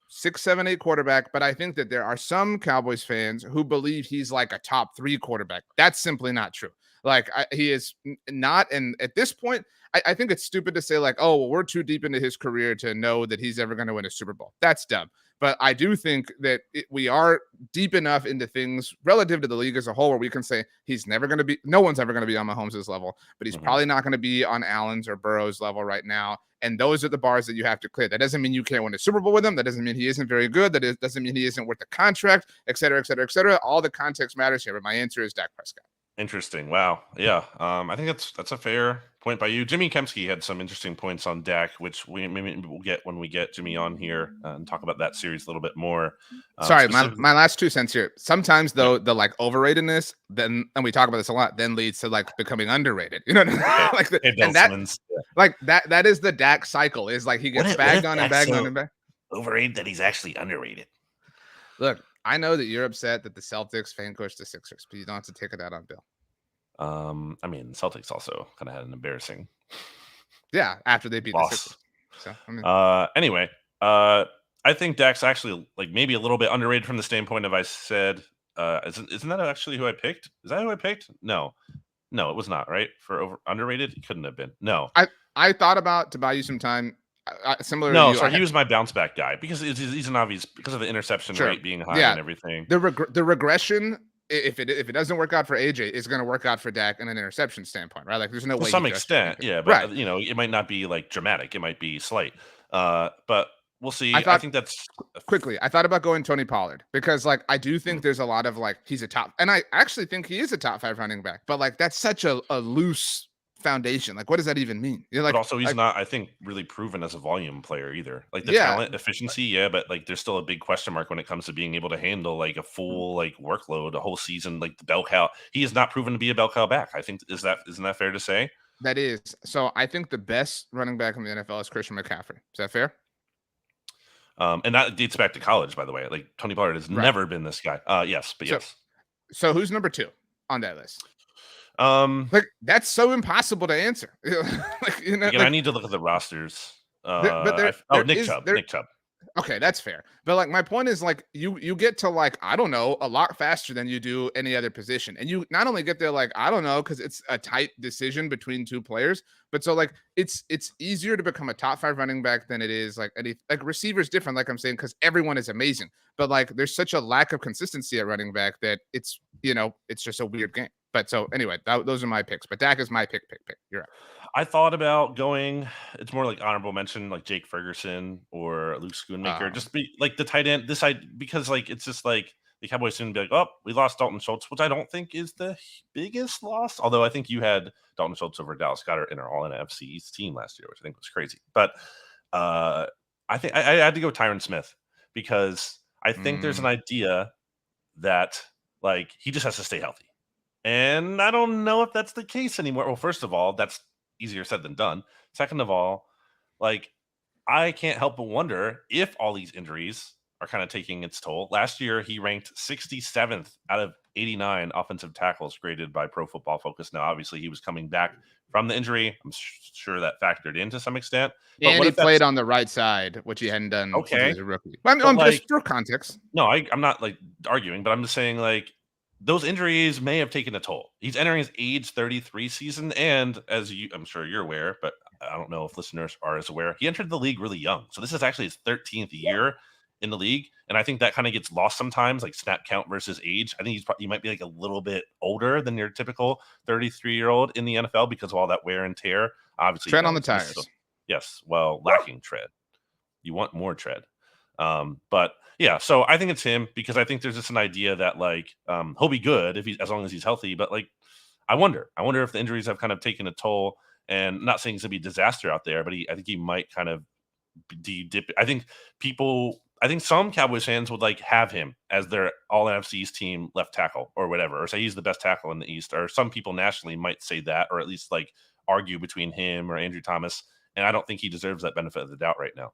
6, 7, 8 quarterback, but I think that there are some Cowboys fans who believe he's like a top 3 quarterback. That's simply not true. Like he is not. And at this point, I think it's stupid to say like, oh, well, we're too deep into his career to know that he's ever going to win a Super Bowl. That's dumb. But I do think that we are deep enough into things relative to the league as a whole where we can say he's never going to be, no one's ever going to be on Mahomes' level, but he's probably not going to be on Allen's or Burrow's level right now. And those are the bars that you have to clear. That doesn't mean you can't win a Super Bowl with him. That doesn't mean he isn't very good. Doesn't mean he isn't worth the contract, et cetera, et cetera, et cetera. All the context matters here. But my answer is Dak Prescott. Interesting. Wow. Yeah. I think that's a fair point by you. Jimmy Kempski had some interesting points on Dak, which maybe we'll get when we get Jimmy on here and talk about that series a little bit more. Sorry, my last 2 cents here. Sometimes though, the like overratedness, then, and we talk about this a lot, then leads to like becoming underrated. You know what I mean? Like and that, like that is the Dak cycle. Is like he gets bagged on and bagged on and bagged. Overrated that he's actually underrated. Look, I know that you're upset that the Celtics vanquished the Sixers, but you don't have to take it out on Bill. I mean, Celtics also kind of had an embarrassing, after they beat loss. The Sixers. So, I mean. Anyway, I think Dak's actually like maybe a little bit underrated from the standpoint of I said, isn't that actually who I picked? Is that who I picked? No, it was not, right? For underrated, it couldn't have been. No, I thought about to buy you some time. Similar. No, to you, sorry, he was my bounce back guy because he's an obvious because of the interception rate being high and everything. The regression, if it doesn't work out for AJ, is going to work out for Dak in an interception standpoint, right? Like there's no way. To some extent, yeah, but it might not be like dramatic. It might be slight, but we'll see. I think that's quickly. I thought about going Tony Pollard because like I do think there's a lot of like he's a top, and I actually think he is a top 5 running back, but like that's such a loose foundation. Like what does that even mean? Like, but also he's not, I think, really proven as a volume player either. Like the talent, efficiency, but like there's still a big question mark when it comes to being able to handle like a full like workload a whole season, like the bell cow. He has not proven to be a bell cow back. I think isn't that fair to say? That is. So I think the best running back in the NFL is Christian McCaffrey. Is that fair? And that dates back to college, by the way. Like Tony Pollard has never been this guy. Yes. So who's number 2 on that list? Like that's so impossible to answer. Like, I need to look at the rosters. Nick Chubb. Okay, that's fair. But like my point is like you get to like I don't know a lot faster than you do any other position, and you not only get there like I don't know because it's a tight decision between 2 players, but so like it's easier to become a top 5 running back than it is like receivers different. Like I'm saying because everyone is amazing, but like there's such a lack of consistency at running back that it's it's just a weird game. But so anyway, those are my picks. But Dak is my pick. You're right. I thought about going. It's more like honorable mention, like Jake Ferguson or Luke Schoonmaker. Just be like the tight end. Because like it's just like the Cowboys soon be like, oh, we lost Dalton Schultz, which I don't think is the biggest loss. Although I think you had Dalton Schultz over Dallas Goedert in our All NFC East team last year, which I think was crazy. But I think I had to go Tyron Smith because I think there's an idea that like he just has to stay healthy. And I don't know if that's the case anymore. Well, first of all, that's easier said than done. Second of all, like I can't help but wonder if all these injuries are kind of taking its toll. Last year, he ranked 67th out of 89 offensive tackles graded by Pro Football Focus. Now, obviously, he was coming back from the injury. I'm sure that factored in to some extent. But and he played on the right side, which he hadn't done since he was a rookie. Well, I'm just for context. No, I'm not like arguing, but I'm just saying like those injuries may have taken a toll. He's entering his age 33 season, and as I'm sure you're aware, but I don't know if listeners are as aware, he entered the league really young. So this is actually his 13th year, in the league. And I think that kind of gets lost sometimes, like snap count versus age. I think he might be like a little bit older than your typical 33-year-old in the NFL because of all that wear and tear. Obviously, tread on the tires. Yes, well, lacking tread. You want more tread. But yeah, so I think it's him because I think there's just an idea that like he'll be good as long as he's healthy. But like, I wonder if the injuries have kind of taken a toll. And I'm not saying it's gonna be a disaster out there, but I think he might kind of dip. I think some Cowboys fans would like have him as their all NFC East team left tackle or whatever, or say he's the best tackle in the East. Or some people nationally might say that, or at least like argue between him or Andrew Thomas. And I don't think he deserves that benefit of the doubt right now.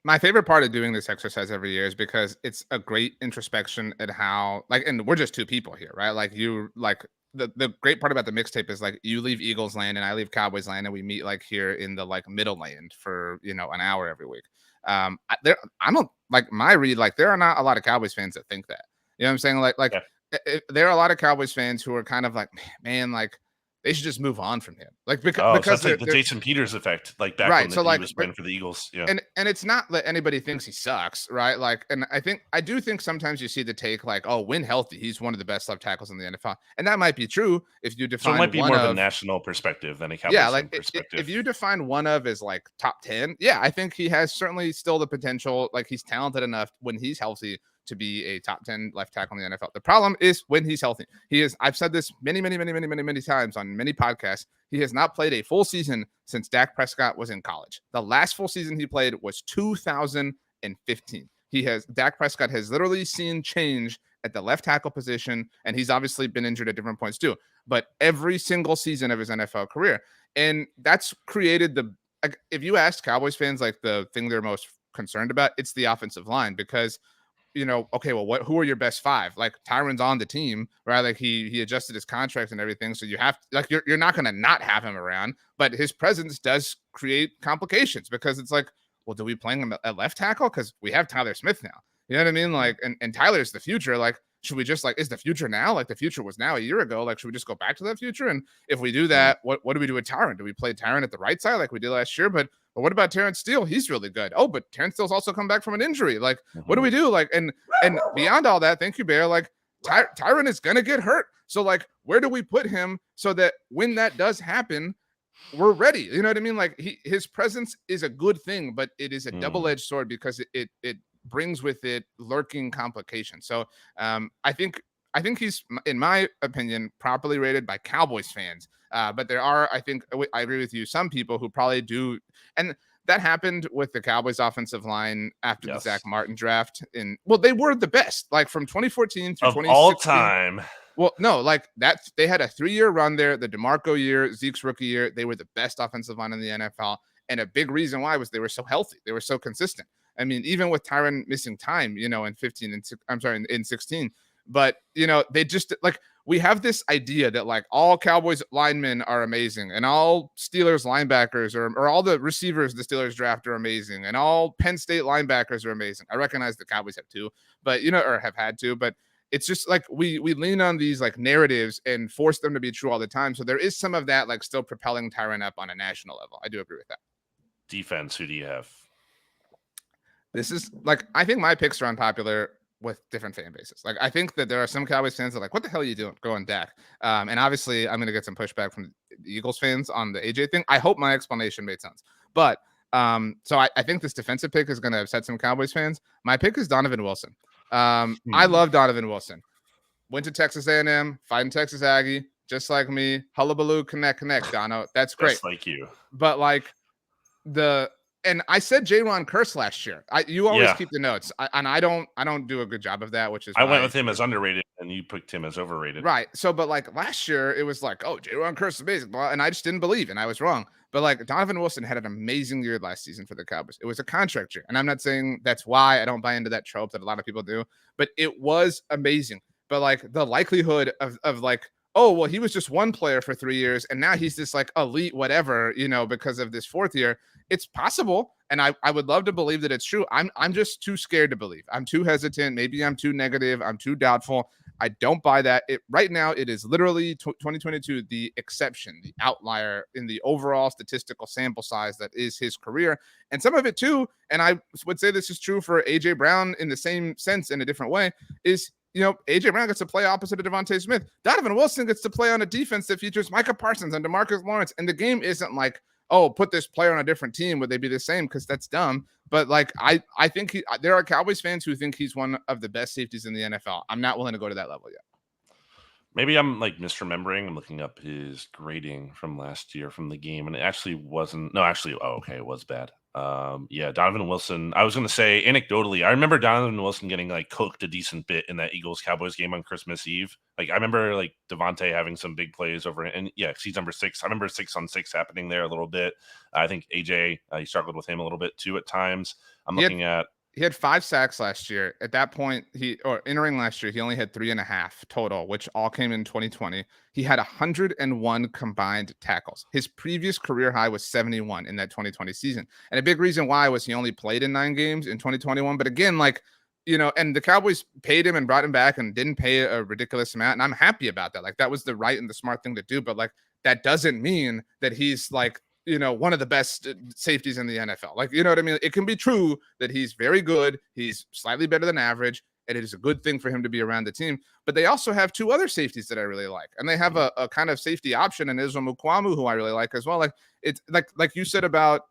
My favorite part of doing this exercise every year is because it's a great introspection at how, like, and we're just two people here, right? Like the great part about the mixtape is like you leave Eagles land and I leave Cowboys land and we meet like here in the like middle land for, an hour every week. I don't like my read, like there are not a lot of Cowboys fans that think that, you know what I'm saying? There are a lot of Cowboys fans who are kind of like, man, like they should just move on from him. Like because that's like the Jason Peters effect, like back when he was playing for the Eagles. Yeah. And it's not that anybody thinks he sucks, right? Like, and I do think sometimes you see the take like, oh, when healthy, he's one of the best left tackles in the NFL. And that might be true if you define. So it might be more of a national perspective than a Cowboys perspective. If you define one of as like top 10, yeah, I think he has certainly still the potential. Like he's talented enough when he's healthy to be a top 10 left tackle in the NFL. The problem is when he's healthy. I've said this many times on many podcasts. He has not played a full season since Dak Prescott was in college. The last full season he played was 2015. Dak Prescott has literally seen change at the left tackle position, and he's obviously been injured at different points too, but every single season of his NFL career. And that's created if you ask Cowboys fans, like the thing they're most concerned about, it's the offensive line because okay, well, who are your best five? Like Tyron's on the team, right? Like he adjusted his contract and everything. So you have like, you're not going to not have him around, but his presence does create complications because it's like, well, do we play him at left tackle? Cause we have Tyler Smith now, you know what I mean? Like, and Tyler's the future. Like, should we just is the future now? Like the future was now a year ago. Like, should we just go back to that future? And if we do that, what do we do with Tyron? Do we play Tyron at the right side like we did last year? But what about Terrence Steele? He's really good. Oh, but Terrence Steele's also come back from an injury. Like, what do we do? Like, and beyond all that, thank you, Bear. Like, Tyron is gonna get hurt. So, like, where do we put him so that when that does happen, we're ready? You know what I mean? Like, his presence is a good thing, but it is a double-edged sword because it brings with it lurking complications. So, I think he's, in my opinion, properly rated by Cowboys fans. But there are, I think, I agree with you, some people who probably do. And that happened with the Cowboys offensive line after the Zach Martin draft. They were the best, like from 2014 through 2016. All time. Well, no, like they had a 3-year run there, the DeMarco year, Zeke's rookie year. They were the best offensive line in the NFL. And a big reason why was they were so healthy. They were so consistent. I mean, even with Tyron missing time, in 16. But, they just like, we have this idea that like all Cowboys linemen are amazing and all Steelers linebackers or all the receivers the Steelers draft are amazing and all Penn State linebackers are amazing. I recognize the Cowboys have two, but or have had to, but it's just like we lean on these like narratives and force them to be true all the time. So there is some of that like still propelling Tyron up on a national level. I do agree with that. Defense, who do you have? This is like, I think my picks are unpopular with different fan bases. Like, I think that there are some Cowboys fans that are like, what the hell are you doing going Dak? And obviously I'm going to get some pushback from the Eagles fans on the AJ thing. I hope my explanation made sense. But so I think this defensive pick is going to upset some Cowboys fans. My pick is Donovan Wilson. I love Donovan Wilson. Went to Texas A&M, fighting Texas Aggie, just like me. Hullabaloo, connect, Dono. That's great. Just like you. But like and I said J-Ron Curse last year. You always keep the notes, I don't do a good job of that, which is I went with him as underrated, and you picked him as overrated. Right. So, but like last year, it was like, oh, J-Ron Curse is amazing, and I just didn't believe, and I was wrong. But like Donovan Wilson had an amazing year last season for the Cowboys. It was a contract year, and I'm not saying that's why I don't buy into that trope that a lot of people do, but it was amazing. But like the likelihood of like, oh, well, he was just one player for 3 years, and now he's this like elite whatever, because of this fourth year. It's possible, and I would love to believe that it's true. I'm just too scared to believe. I'm too hesitant. Maybe I'm too negative. I'm too doubtful. I don't buy that. Right now, it is literally 2022, the exception, the outlier in the overall statistical sample size that is his career. And some of it too, and I would say this is true for A.J. Brown in the same sense in a different way, is A.J. Brown gets to play opposite of Devontae Smith. Donovan Wilson gets to play on a defense that features Micah Parsons and DeMarcus Lawrence. And the game isn't like, oh, put this player on a different team. Would they be the same? Because that's dumb. But like, I think there are Cowboys fans who think he's one of the best safeties in the NFL. I'm not willing to go to that level yet. Maybe I'm like misremembering. I'm looking up his grading from last year from the game, and it actually wasn't. No, actually, it was bad. Yeah, Donovan Wilson. I was going to say anecdotally, I remember Donovan Wilson getting like cooked a decent bit in that Eagles Cowboys game on Christmas Eve. Like I remember like Devontae having some big plays over, and yeah, he's number 6. I remember 6-on-6 happening there a little bit. I think AJ he struggled with him a little bit too at times. He had 5 sacks last year. At that point, entering last year, he only had 3.5 total, which all came in 2020. He had 101 combined tackles. His previous career high was 71 in that 2020 season. And a big reason why was he only played in 9 games in 2021. But again, like, and the Cowboys paid him and brought him back and didn't pay a ridiculous amount. And I'm happy about that. Like, that was the right and the smart thing to do. But like, that doesn't mean that he's like, one of the best safeties in the NFL. Like, you know what I mean? It can be true that he's very good. He's slightly better than average, and it is a good thing for him to be around the team. But they also have 2 other safeties that I really like. And they have a kind of safety option in Israel Mukuamu, who I really like as well. Like, it's like you said about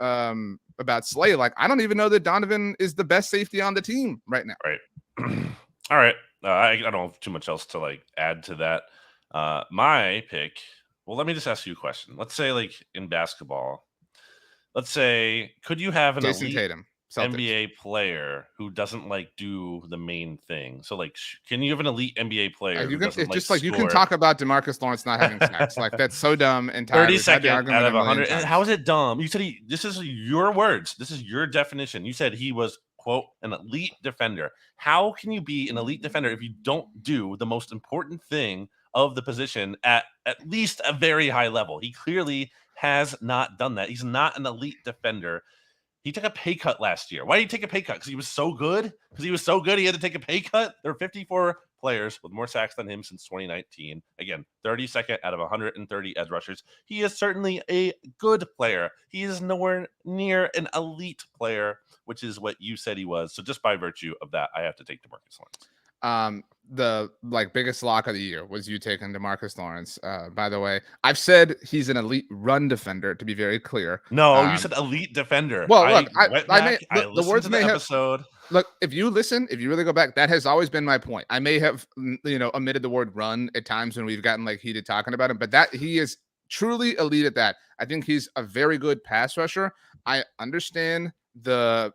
Slay. Like, I don't even know that Donovan is the best safety on the team right now. Right. All right. I don't have too much else to like add to that. My pick. Well, let me just ask you a question. Let's say, like in basketball, could you have an Jason elite Tatum, Celtics. NBA player who doesn't like do the main thing? So, like, can you have an elite NBA player? You can talk about DeMarcus Lawrence not having sacks. Like, that's so dumb. And 32nd out of 100. And how is it dumb? You said this is your words. This is your definition. You said he was, quote, an elite defender. How can you be an elite defender if you don't do the most important thing of the position at least a very high level? He clearly has not done that. He's not an elite defender. He took a pay cut last year. Why did he take a pay cut? Because he was so good? Because he was so good he had to take a pay cut? There are 54 players with more sacks than him since 2019. Again, 32nd out of 130 edge rushers. He is certainly a good player. He is nowhere near an elite player, which is what you said he was. So just by virtue of that, I have to take DeMarcus Lawrence. The biggest lock of the year was you taking DeMarcus Lawrence. By the way, I've said he's an elite run defender, to be very clear. No, you said elite defender. Well, look, the words may episode. Look, if you really go back, that has always been my point. I may have, omitted the word run at times when we've gotten like heated talking about him, but that he is truly elite at that. I think he's a very good pass rusher. I understand the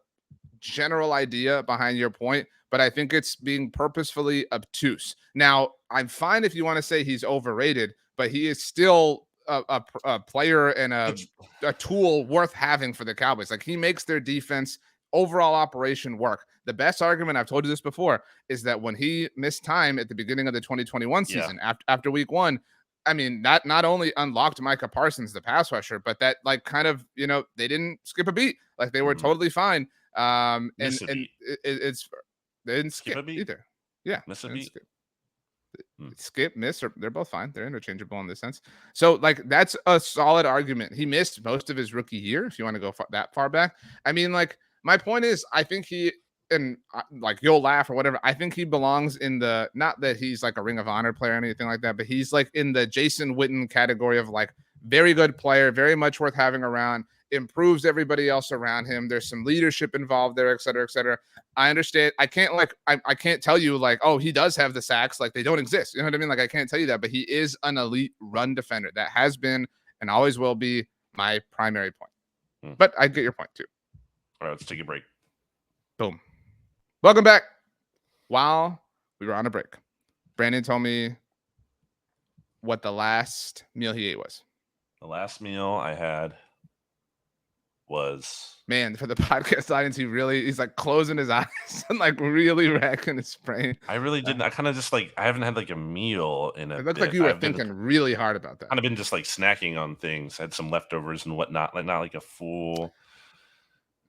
general idea behind your point, but I think it's being purposefully obtuse. Now, I'm fine if you want to say he's overrated, but he is still a player and a tool worth having for the Cowboys. Like, he makes their defense overall operation work. The best argument, I've told you this before, is that when he missed time at the beginning of the 2021 season, after week 1, I mean, that not only unlocked Micah Parsons, the pass rusher, but that like kind of, they didn't skip a beat. Like, they were totally fine. They didn't skip either. Yeah. Miss a beat. Skip, miss, or they're both fine. They're interchangeable in this sense. So, like, that's a solid argument. He missed most of his rookie year, if you want to go that far back. I mean, like, my point is, I think you'll laugh or whatever. I think he belongs in the, not that he's like a Ring of Honor player or anything like that, but he's like in the Jason Witten category of like very good player, very much worth having around, improves everybody else around him. There's some leadership involved there, et cetera, et cetera. I understand. I can't tell you like, oh, he does have the sacks. Like, they don't exist. You know what I mean? Like, I can't tell you that, but he is an elite run defender. That has been and always will be my primary point. But I get your point too. All right, let's take a break. Boom. Welcome back. While we were on a break, Brandon told me what the last meal he ate was. The last meal I had was, man, for the podcast audience, he's like closing his eyes and like really racking his brain. I really didn't. I kind of just like, I haven't had like a meal in a It looked like you were thinking really hard about that. Kind of been just like snacking on things. I had some leftovers and whatnot, like not like a full.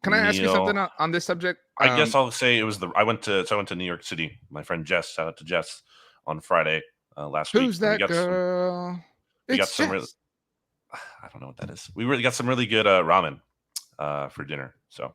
Can I ask you something on this subject? I guess I'll say it was I went to New York City. My friend Jess, shout out to Jess, on Friday last week. Who's that girl? We got some really, I don't know what that is. We really got some really good ramen for dinner. So,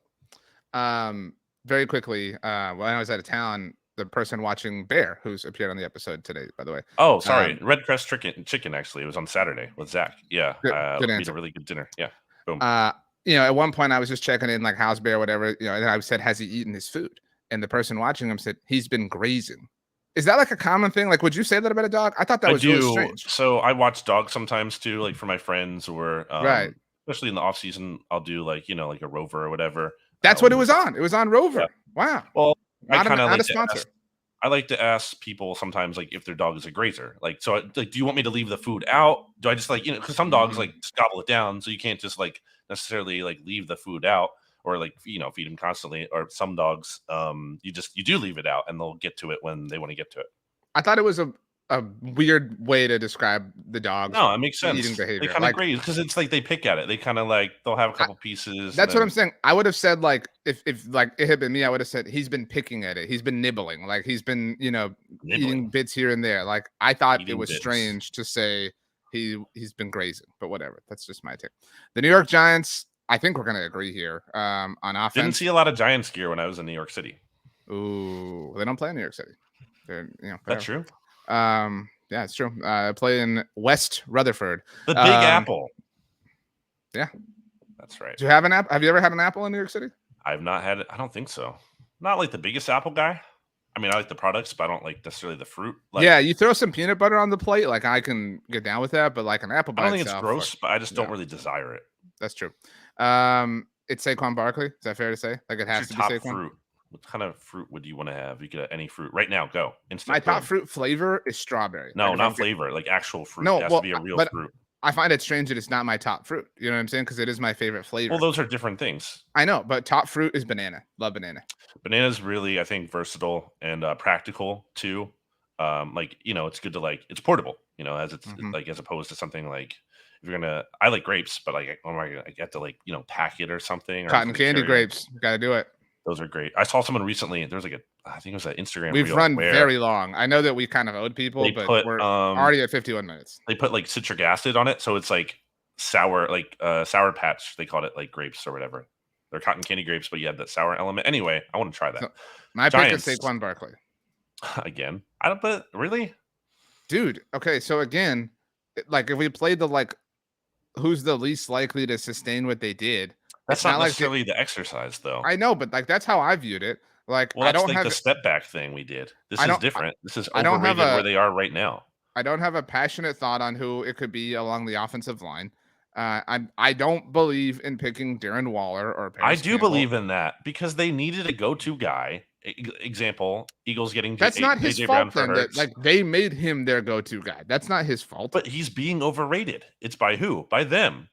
very quickly, when I was out of town, the person watching Bear, who's appeared on the episode today, by the way. Oh, sorry, Red Crest chicken. Actually, it was on Saturday with Zach. Yeah, good we answer. had a really good dinner. Yeah, boom. At one point I was just checking in, like, how's Bear, whatever. And then I said, has he eaten his food? And the person watching him said he's been grazing. Is that like a common thing? Like, would you say that about a dog? I thought that was really strange. So I watch dogs sometimes too, like for my friends or right. Especially in the off season, I'll do like like a Rover or whatever. That's what it was on. It was on Rover. Yeah. Wow. Well, I kind of like to ask. I like to ask people sometimes, like, if their dog is a grazer. Like, so, like, do you want me to leave the food out? Do I just like because some dogs like gobble it down, so you can't just like necessarily like leave the food out or like feed them constantly. Or some dogs, you do leave it out and they'll get to it when they want to get to it. I thought it was a weird way to describe the dog's it makes sense. Eating behavior. They kind of graze because it's like they pick at it. They kind of like they'll have a couple pieces. That's what I'm saying. I would have said like if like it had been me, I would have said he's been picking at it. He's been nibbling. Like he's been eating bits here and there. Like I thought it was strange to say he's been grazing, but whatever. That's just my take. The New York Giants. I think we're gonna agree here on offense. Didn't see a lot of Giants gear when I was in New York City. Ooh, they don't play in New York City. They're that's true. Yeah, it's true. Play in West Rutherford. The Big Apple. Yeah. That's right. Do you have an apple? Have you ever had an apple in New York City? I've not had it. I don't think so. Not like the biggest apple guy. I mean, I like the products, but I don't like necessarily the fruit. Like, yeah, you throw some peanut butter on the plate, like I can get down with that, but like an apple by I don't think itself, it's gross, like, but I just don't really desire it. That's true. It's Saquon Barkley. Is that fair to say? Like it has to be Saquon. Fruit. What kind of fruit would you want to have? You could have any fruit right now. Go. My top fruit flavor is strawberry. No, not flavor. Like actual fruit. No, it has to be a real fruit. I find it strange that it's not my top fruit. You know what I'm saying? Because it is my favorite flavor. Well, those are different things. I know, but top fruit is banana. Love banana. Banana's really, I think, versatile and practical too. It's good to like. It's portable. As it's like as opposed to something like. If you're gonna, I like grapes, but like, oh my god, I get to like pack it or something. Cotton candy grapes, gotta do it. Those are great. I saw someone recently. There was like I think it was an Instagram. We've run very long. I know that we kind of owed people, but we're already at 51 minutes. They put like citric acid on it, so it's like sour, like Sour Patch. They called it like grapes or whatever. They're cotton candy grapes, but you have that sour element. Anyway, I want to try that. So my Giants, pick is Saquon Barkley. Again, I don't. But really, dude. Okay, so again, like if we played the like. Who's the least likely to sustain what they did? That's not necessarily the exercise, though. I know, but like that's how I viewed it. Like, well, that's like the step back thing we did. This is different. This is overrated where they are right now. I don't have a passionate thought on who it could be along the offensive line. I don't believe in picking Darren Waller or Paris Campbell. Believe in that because they needed a go-to guy. Example: Eagles getting that's not his fault. Then like they made him their go-to guy. That's not his fault. But he's being overrated. It's by who? By them.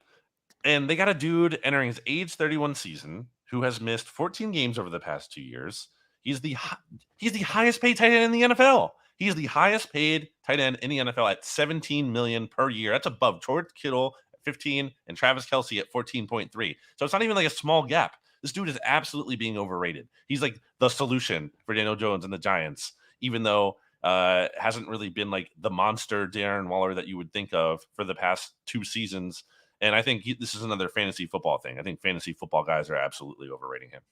And they got a dude entering his age 31 season who has missed 14 games over the past 2 years. He's the highest paid tight end in the NFL. He's the highest paid tight end in the NFL at $17 million per year. That's above George Kittle at 15 and Travis Kelce at 14.3. So it's not even like a small gap. This dude is absolutely being overrated. He's like the solution for Daniel Jones and the Giants, even though hasn't really been like the monster Darren Waller that you would think of for the past 2 seasons. And I think this is another fantasy football thing. I think fantasy football guys are absolutely overrating him.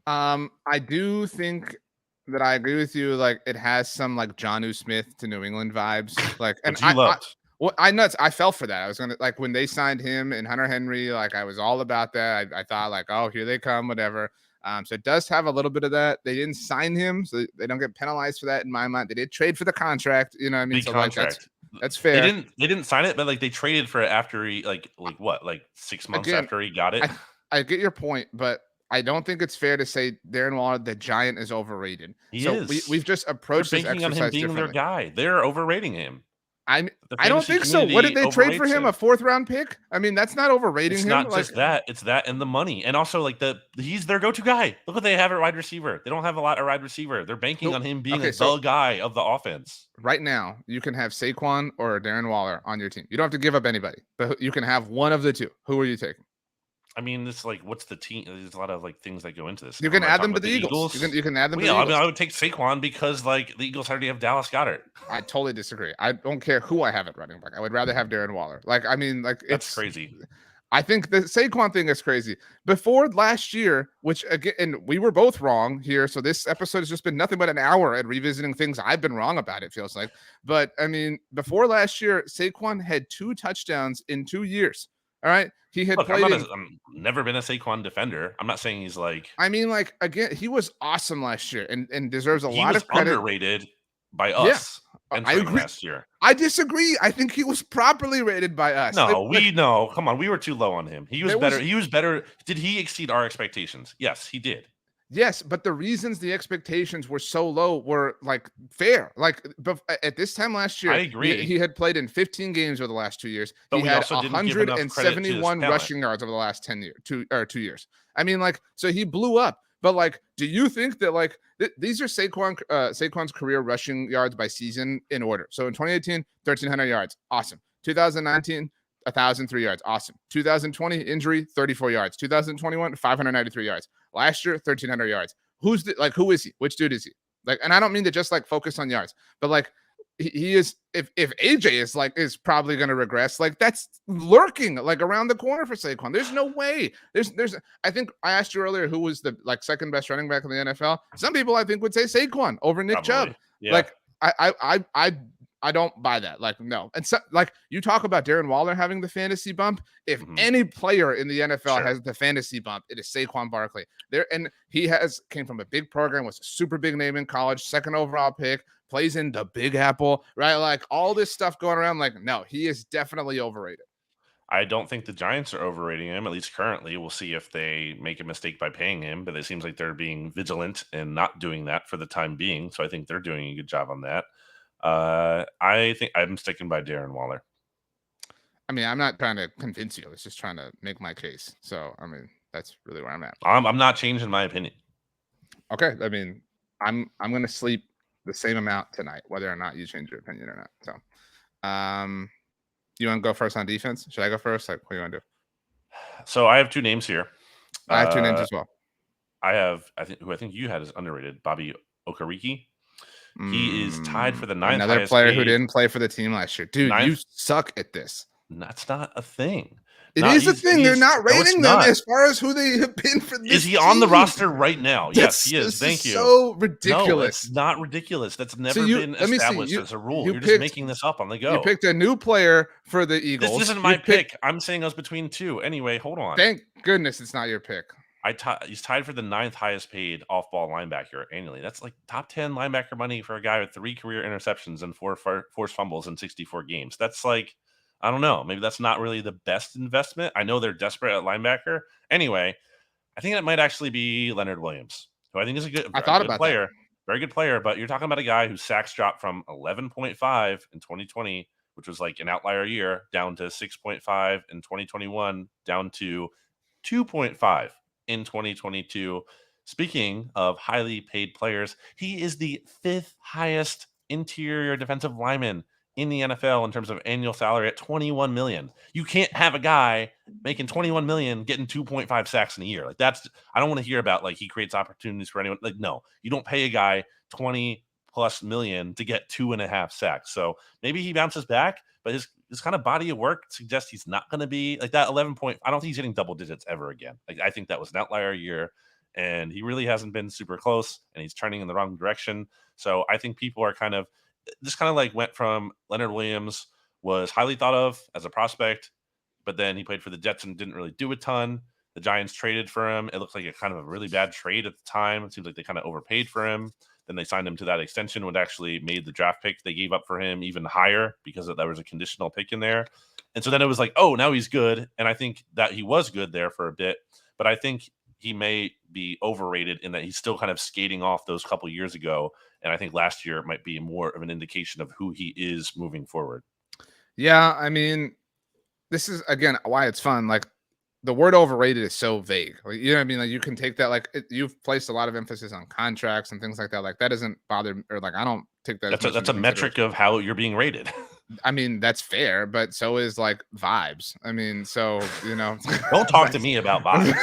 I do think that I agree with you. Like it has some like Jonnu Smith to New England vibes. Like, and I fell for that. I was gonna like when they signed him and Hunter Henry. Like I was all about that. I thought like, oh, here they come, whatever. So it does have a little bit of that. They didn't sign him, so they don't get penalized for that in my mind. They did trade for the contract. You know what I mean? So contract. Like that's fair. They didn't sign it, but like they traded for it after he like 6 months after he got it. I get your point, but I don't think it's fair to say Darren Waller, the Giant, is overrated. He is. We've just approached this exercise on him being their guy. They're overrating him. I don't think so. What did they trade for him? A 4th-round pick? I mean, that's not overrating him. It's not just that. It's that and the money. And also, like, he's their go-to guy. Look what they have at wide receiver. They don't have a lot of wide receiver. They're banking on him being the guy of the offense. Right now, you can have Saquon or Darren Waller on your team. You don't have to give up anybody, but you can have one of the two. Who are you taking? I mean, it's like, what's the team? There's a lot of like things that go into this. You Am can I add talking them to about the the Eagles. Eagles? You can add them Well, to the yeah, I Eagles. mean, I would take Saquon because like the Eagles already have Dallas Goedert. I totally disagree. I don't care who I have at running back. I would rather have Darren Waller. Like, I mean, like That's it's. crazy. I think the Saquon thing is crazy. Before last year, which again, and we were both wrong here. So this episode has just been nothing but an hour at revisiting things I've been wrong about, it feels like. But I mean, before last year, Saquon had 2 touchdowns in 2 years. All right. He had Look, played I'm never been a Saquon defender. I'm not saying he's like. I mean, like, again, he was awesome last year and deserves a He lot was of credit. underrated by Yeah, us I entering agree. last year. I disagree. I think he was properly rated by us. No, no. Come on, we were too low on him. He was better. He was better. Did he exceed our expectations? Yes, he did. Yes, but the reasons the expectations were so low were like fair. Like at this time last I year, agree. he had played in 15 games over the last 2 years. But He we had also didn't give enough credit to his 171 talent. rushing yards over the last 2 years. I mean, like, so he blew up. But like, do you think that like these are Saquon's career rushing yards by season in order? So in 2018, 1,300 yards, awesome. 2019, 1,003 yards, awesome. 2020 injury, 34 yards. 2021, 593 yards. Last year, 1,300 yards. Who is he? Which dude is he? Like, and I don't mean to just like focus on yards, but like he is. If AJ is probably going to regress, like that's lurking like around the corner for Saquon. There's no way. There's. I think I asked you earlier who was the like second best running back in the NFL. Some people I think would say Saquon over Nick Chubb. Yeah. Like I don't buy that. Like, no. And so, like, you talk about Darren Waller having the fantasy bump. If any player in the NFL has the fantasy bump, it is Saquon Barkley. And he came from a big program, was a super big name in college, second overall pick, plays in the Big Apple, right? Like all this stuff going around. Like, no, he is definitely overrated. I don't think the Giants are overrating him, at least currently. We'll see if they make a mistake by paying him, but it seems like they're being vigilant and not doing that for the time being. So I think they're doing a good job on that. I think I'm sticking by Darren Waller. I mean, I'm not trying to convince you. I was just trying to make my case. So, I mean, that's really where I'm at. I'm not changing my opinion. Okay. I mean, I'm going to sleep the same amount tonight, whether or not you change your opinion or not. So, you want to go first on defense? Should I go first? Like, what do you want to do? So I have 2 names here. I have 2 names as well. I think you had is underrated, Bobby Okereke. He is tied for the 9th another highest player paid. who didn't play for the team last year. Dude, you suck at this. That's not a thing. It is a thing. They're not rating them as far as who they have been for this Is he on the roster right now? Yes, he is. Thank you. So ridiculous. No, it's not ridiculous. That's never been established as a rule. You're just making this up on the go. You picked a new player for the Eagles. This isn't my pick. I'm saying I was between 2. Anyway, hold on. Thank goodness it's not your pick. He's tied for the 9th highest paid off-ball linebacker annually. That's like top 10 linebacker money for a guy with 3 career interceptions and 4 forced fumbles in 64 games. That's like, I don't know. Maybe that's not really the best investment. I know they're desperate at linebacker. Anyway, I think that might actually be Leonard Williams, who I think is a good player. Very good player, but you're talking about a guy whose sacks dropped from 11.5 in 2020, which was like an outlier year, down to 6.5 in 2021, down to 2.5 in 2022. Speaking of highly paid players, he is the 5th highest interior defensive lineman in the NFL in terms of annual salary at $21 million. You can't have a guy making $21 million getting 2.5 sacks in a year. Like that's, I don't want to hear about like he creates opportunities for anyone. Like, no, you don't pay a guy 20+ million to get 2.5 sacks. So maybe he bounces back, but his kind of body of work suggests he's not going to be like that 11 point. I don't think he's hitting double digits ever again. Like I think that was an outlier year and he really hasn't been super close and he's trending in the wrong direction. So I think people are kind of like went from Leonard Williams was highly thought of as a prospect, but then he played for the Jets and didn't really do a ton. The Giants traded for him. It looked like a kind of a really bad trade at the time. It seems like they kind of overpaid for him. Then they signed him to that extension, which actually made the draft pick they gave up for him even higher because there was a conditional pick in there. And so then it was like, oh, now he's good. And I think that he was good there for a bit, but I think he may be overrated in that he's still kind of skating off those couple years ago. And I think last year might be more of an indication of who he is moving forward. Yeah, I mean, this is, again, why it's fun. Like, the word overrated is so vague. Like, you know what I mean? Like, you can take that, like, you've placed a lot of emphasis on contracts and things like that. Like, that doesn't bother, or like, I don't take that. That's a metric of how you're being rated. I mean, that's fair, but so is like vibes. I mean, so don't talk to me about vibes.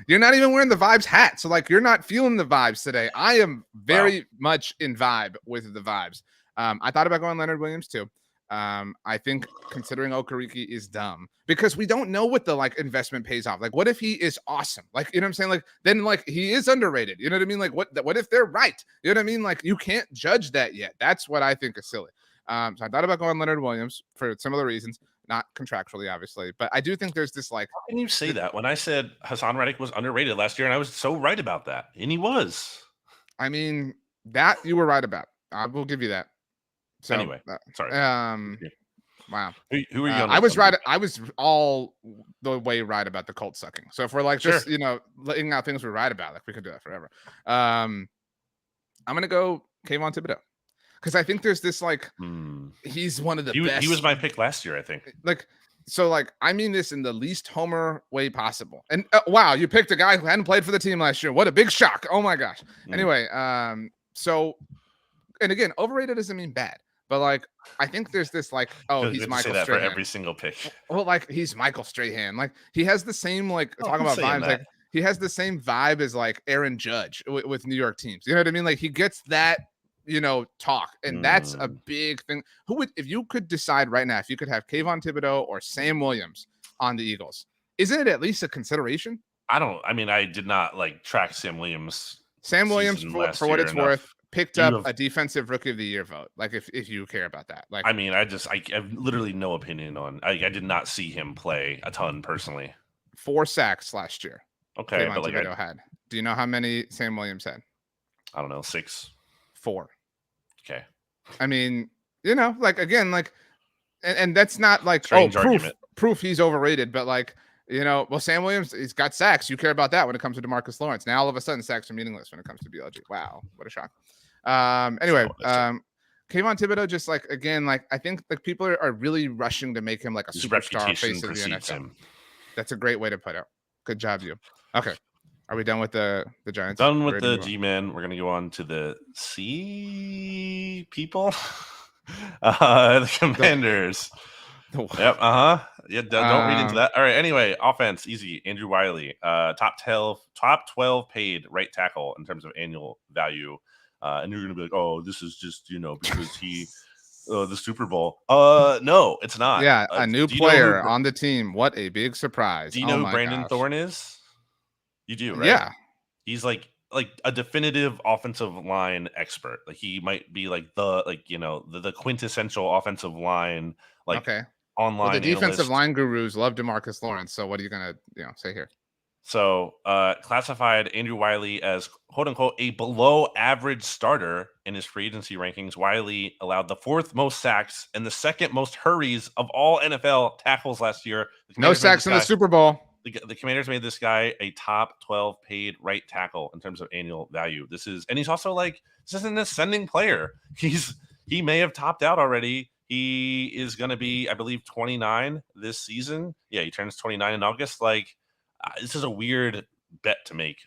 You're not even wearing the vibes hat, so like you're not feeling the vibes today. I am very much in vibe with the vibes. I thought about going Leonard Williams too. I think considering Okereke is dumb because we don't know what the like investment pays off. Like, what if he is awesome? Like, you know what I'm saying? Like, then like he is underrated. You know what I mean? Like, what if they're right? You know what I mean? Like, you can't judge that yet. That's what I think is silly. So I thought about going Leonard Williams for similar reasons, not contractually, obviously, but I do think there's this like. How can you say that when I said Hassan Reddick was underrated last year, and I was so right about that, and he was. I mean, that you were right about. I will give you that. So anyway, sorry. Wow. Who are you? I was right. I was all the way right about the Colts sucking. So if we're like just letting out things we're right about, like we could do that forever. I'm gonna go Kayvon Thibodeau. Because I think there's this like he's one of the best. He was my pick last year, I think. Like I mean this in the least homer way possible. And wow, you picked a guy who hadn't played for the team last year. What a big shock! Oh my gosh. Anyway, so and again, overrated doesn't mean bad, but like I think there's this like he's Michael Strahan. For every single pick. Well, like he's Michael Strahan. Like he has the same like talking about vibes. Like he has the same vibe as like Aaron Judge with New York teams. You know what I mean? Like he gets that. Talk. And that's a big thing. Who would, if you could decide right now, if you could have Kayvon Thibodeau or Sam Williams on the Eagles, isn't it at least a consideration? I mean, I did not like track Sam Williams. Sam Williams, for what it's worth, picked up a defensive rookie of the year vote. Like if you care about that. Like, I mean, I have literally no opinion on, I did not see him play a ton personally. 4 sacks last year. Okay. Kayvon Thibodeau had. Do you know how many Sam Williams had? I don't know. 6. 4. Okay. I mean, like again, like, and that's not like proof he's overrated, but like, well, Sam Williams, he's got sacks. You care about that when it comes to DeMarcus Lawrence. Now all of a sudden, sacks are meaningless when it comes to BLG. Wow, what a shock. Anyway, Kayvon Thibodeau, just like again, like I think like people are really rushing to make him like a superstar face of the NFL. That's a great way to put it. Good job, you. Okay. Are we done with the Giants? Done with the G-men. We're going to go on to the C people. The Commanders. Yep. Yeah, don't read into that. All right. Anyway, offense, easy. Andrew Wiley, top 12 paid right tackle in terms of annual value. And you're going to be like, oh, this is just, because he the Super Bowl. No, it's not. Yeah, a new player on the team. What a big surprise. Do you know who Brandon Thorne is? You do, right? Yeah. He's like a definitive offensive line expert. Like he might be like the quintessential offensive line online. Well, the defensive line gurus love DeMarcus Lawrence. So what are you gonna say here? So classified Andrew Wiley as quote unquote a below average starter in his free agency rankings. Wiley allowed the 4th most sacks and the 2nd most hurries of all NFL tackles last year. No sacks in the Super Bowl. The Commanders made this guy a top 12 paid right tackle in terms of annual value. And he's also like, this is an ascending player. He may have topped out already. He is going to be, I believe, 29 this season. Yeah, he turns 29 in August. Like, this is a weird bet to make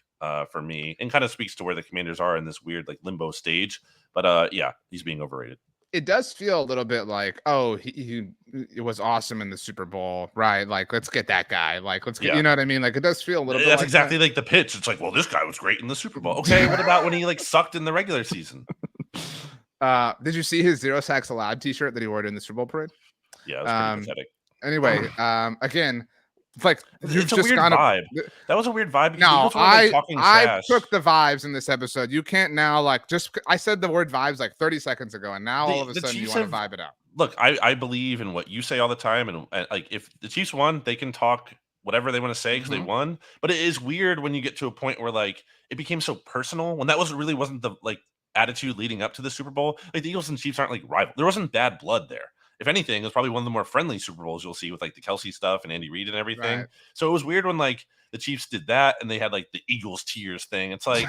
for me, and kind of speaks to where the Commanders are in this weird like limbo stage. But yeah, he's being overrated. It does feel a little bit like, oh, he was awesome in the Super Bowl, right? Like, let's get that guy. Like, let's get, you know what I mean? Like, it does feel a little bit. That's like exactly that. Like the pitch. It's like, well, this guy was great in the Super Bowl. Okay, what about when he like sucked in the regular season? Did you see his 0 sacks allowed T-shirt that he wore in the Super Bowl parade? Yeah, it was pretty pathetic. Anyway, again, like it's a weird vibe. That was a weird vibe. No, I took the vibes in this episode. You can't now like I said the word vibes like 30 seconds ago, and now all of a sudden you want to vibe it out. Look, I believe in what you say all the time, and like if the Chiefs won, they can talk whatever they want to say because they won. But it is weird when you get to a point where like it became so personal when that wasn't the like attitude leading up to the Super Bowl. Like the Eagles and Chiefs aren't like rival. There wasn't bad blood there. If anything, it was probably one of the more friendly Super Bowls you'll see with like the Kelsey stuff and Andy Reid and everything. Right. So it was weird when like the Chiefs did that and they had like the Eagles tears thing. It's like,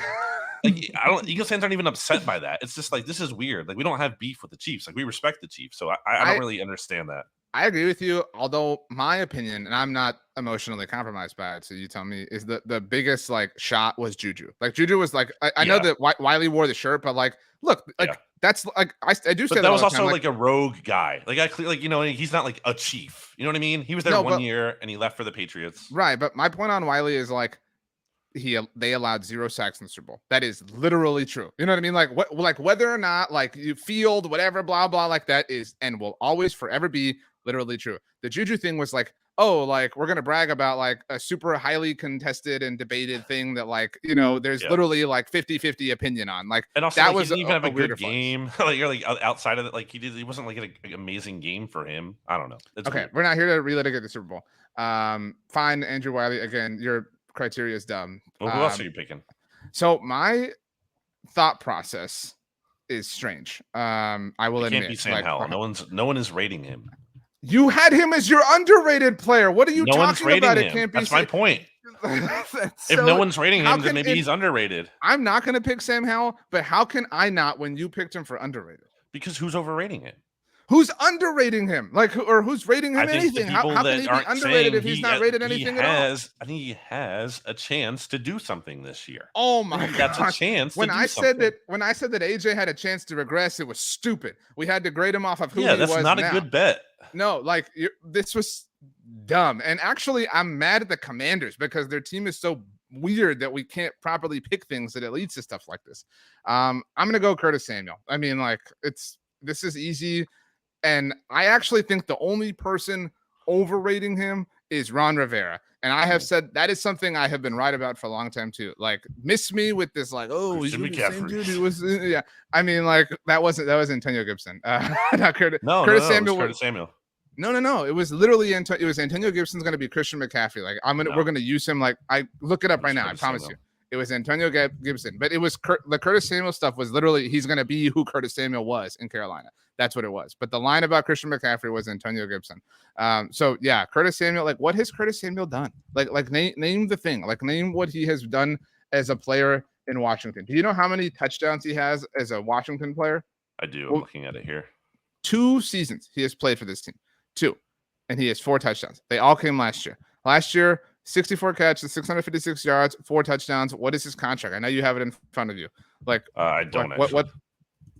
Eagles fans aren't even upset by that. It's just like, this is weird. Like we don't have beef with the Chiefs. Like we respect the Chiefs. So I don't really understand that. I agree with you. Although my opinion, and I'm not emotionally compromised by it, so you tell me, is the biggest like shot was Juju. Like Juju was like, I know that Wiley wore the shirt, but like, look, like That's like I do say But that all was the time. also like a rogue guy. He's not like a chief. You know what I mean? He was there one year and he left for the Patriots. Right, but my point on Wiley is like they allowed 0 sacks in the Super Bowl. That is literally true. You know what I mean? Like whether or not like you field whatever blah blah like that is and will always forever be literally true. The Juju thing was like, oh, like we're gonna brag about like a super highly contested and debated thing that like there's literally like 50-50 opinion on. Like and also that like, was he didn't even have a good flex. game. Like you're like outside of it, like he wasn't like an amazing game for him. I don't know. It's okay, weird. we're not here to relitigate the Super Bowl. Fine, Andrew Wiley again. Your criteria is dumb. Well, who else are you picking? So my thought process is strange. I will admit. Can't be Sam Howell. No one is rating him. You had him as your underrated player. What are you talking about? Him. It can't be. That's my point. If no one's rating him, then maybe he's underrated. I'm not going to pick Sam Howell, but how can I not when you picked him for underrated? Because who's overrating him? Who's underrating him? Like, or who's rating him anything? How can he be underrated if he's not rated anything at all? I think he has a chance to do something this year. Oh my god, that's a chance. When I said that AJ had a chance to regress, it was stupid. We had to grade him off of who he was. Yeah, that's not a good bet. No, like this was dumb. And actually, I'm mad at the Commanders because their team is so weird that we can't properly pick things that it leads to stuff like this. I'm gonna go Curtis Samuel. I mean, like this is easy. And I actually think the only person overrating him is Ron Rivera. And I have said that is something I have been right about for a long time too. Like, miss me with this, like, oh, he's the same dude who was, yeah. I mean, like that was Antonio Gibson. Not Curtis. Curtis Samuel. Curtis Samuel. No. It was literally Antonio Gibson's going to be Christian McCaffrey. Like we're going to use him. Like I look it up right now. I promise you. It was Antonio Gibson, but it was the Curtis Samuel stuff was literally he's going to be who Curtis Samuel was in Carolina. That's what it was. But the line about Christian McCaffrey was Antonio Gibson. So yeah, Curtis Samuel. Like, what has Curtis Samuel done? Like name the thing. Like name what he has done as a player in Washington. Do you know how many touchdowns he has as a Washington player? I do. I'm looking at it here. 2 seasons he has played for this team. 2, and he has 4 touchdowns. They all came last year. Last year. 64 catches, 656 yards, 4 touchdowns. What is his contract? I know you have it in front of you. Like, I don't. What?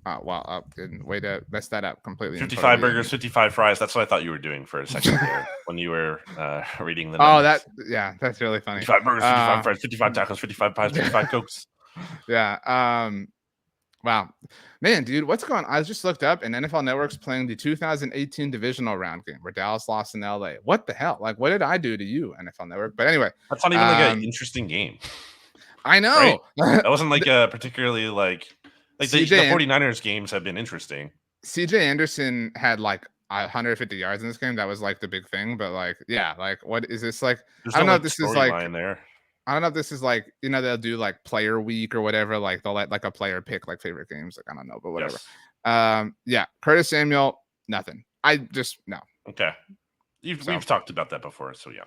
Well, way to mess that up completely. 55 burgers, 55 fries. That's what I thought you were doing for a second there when you were reading the numbers. That's really funny. 55 burgers, 55 fries, 55 tacos, 55 pies, 55 cokes. Yeah. Wow, man, dude, what's going on? I just looked up and NFL Network's playing the 2018 divisional round game where Dallas lost in LA. What the hell? Like, what did I do to you, NFL Network? But anyway, that's not even like an interesting game. I know. Right? That wasn't like a particularly like the 49ers games have been interesting. CJ Anderson had like 150 yards in this game. That was like the big thing. But like, yeah, like what is this like? I don't know if this is like there. I don't know if this is like, they'll do like player week or whatever. Like they'll let like a player pick like favorite games. Like, I don't know, but whatever. Yes. Yeah. Curtis Samuel, nothing. I just, no. Okay. We've talked about that before. So yeah.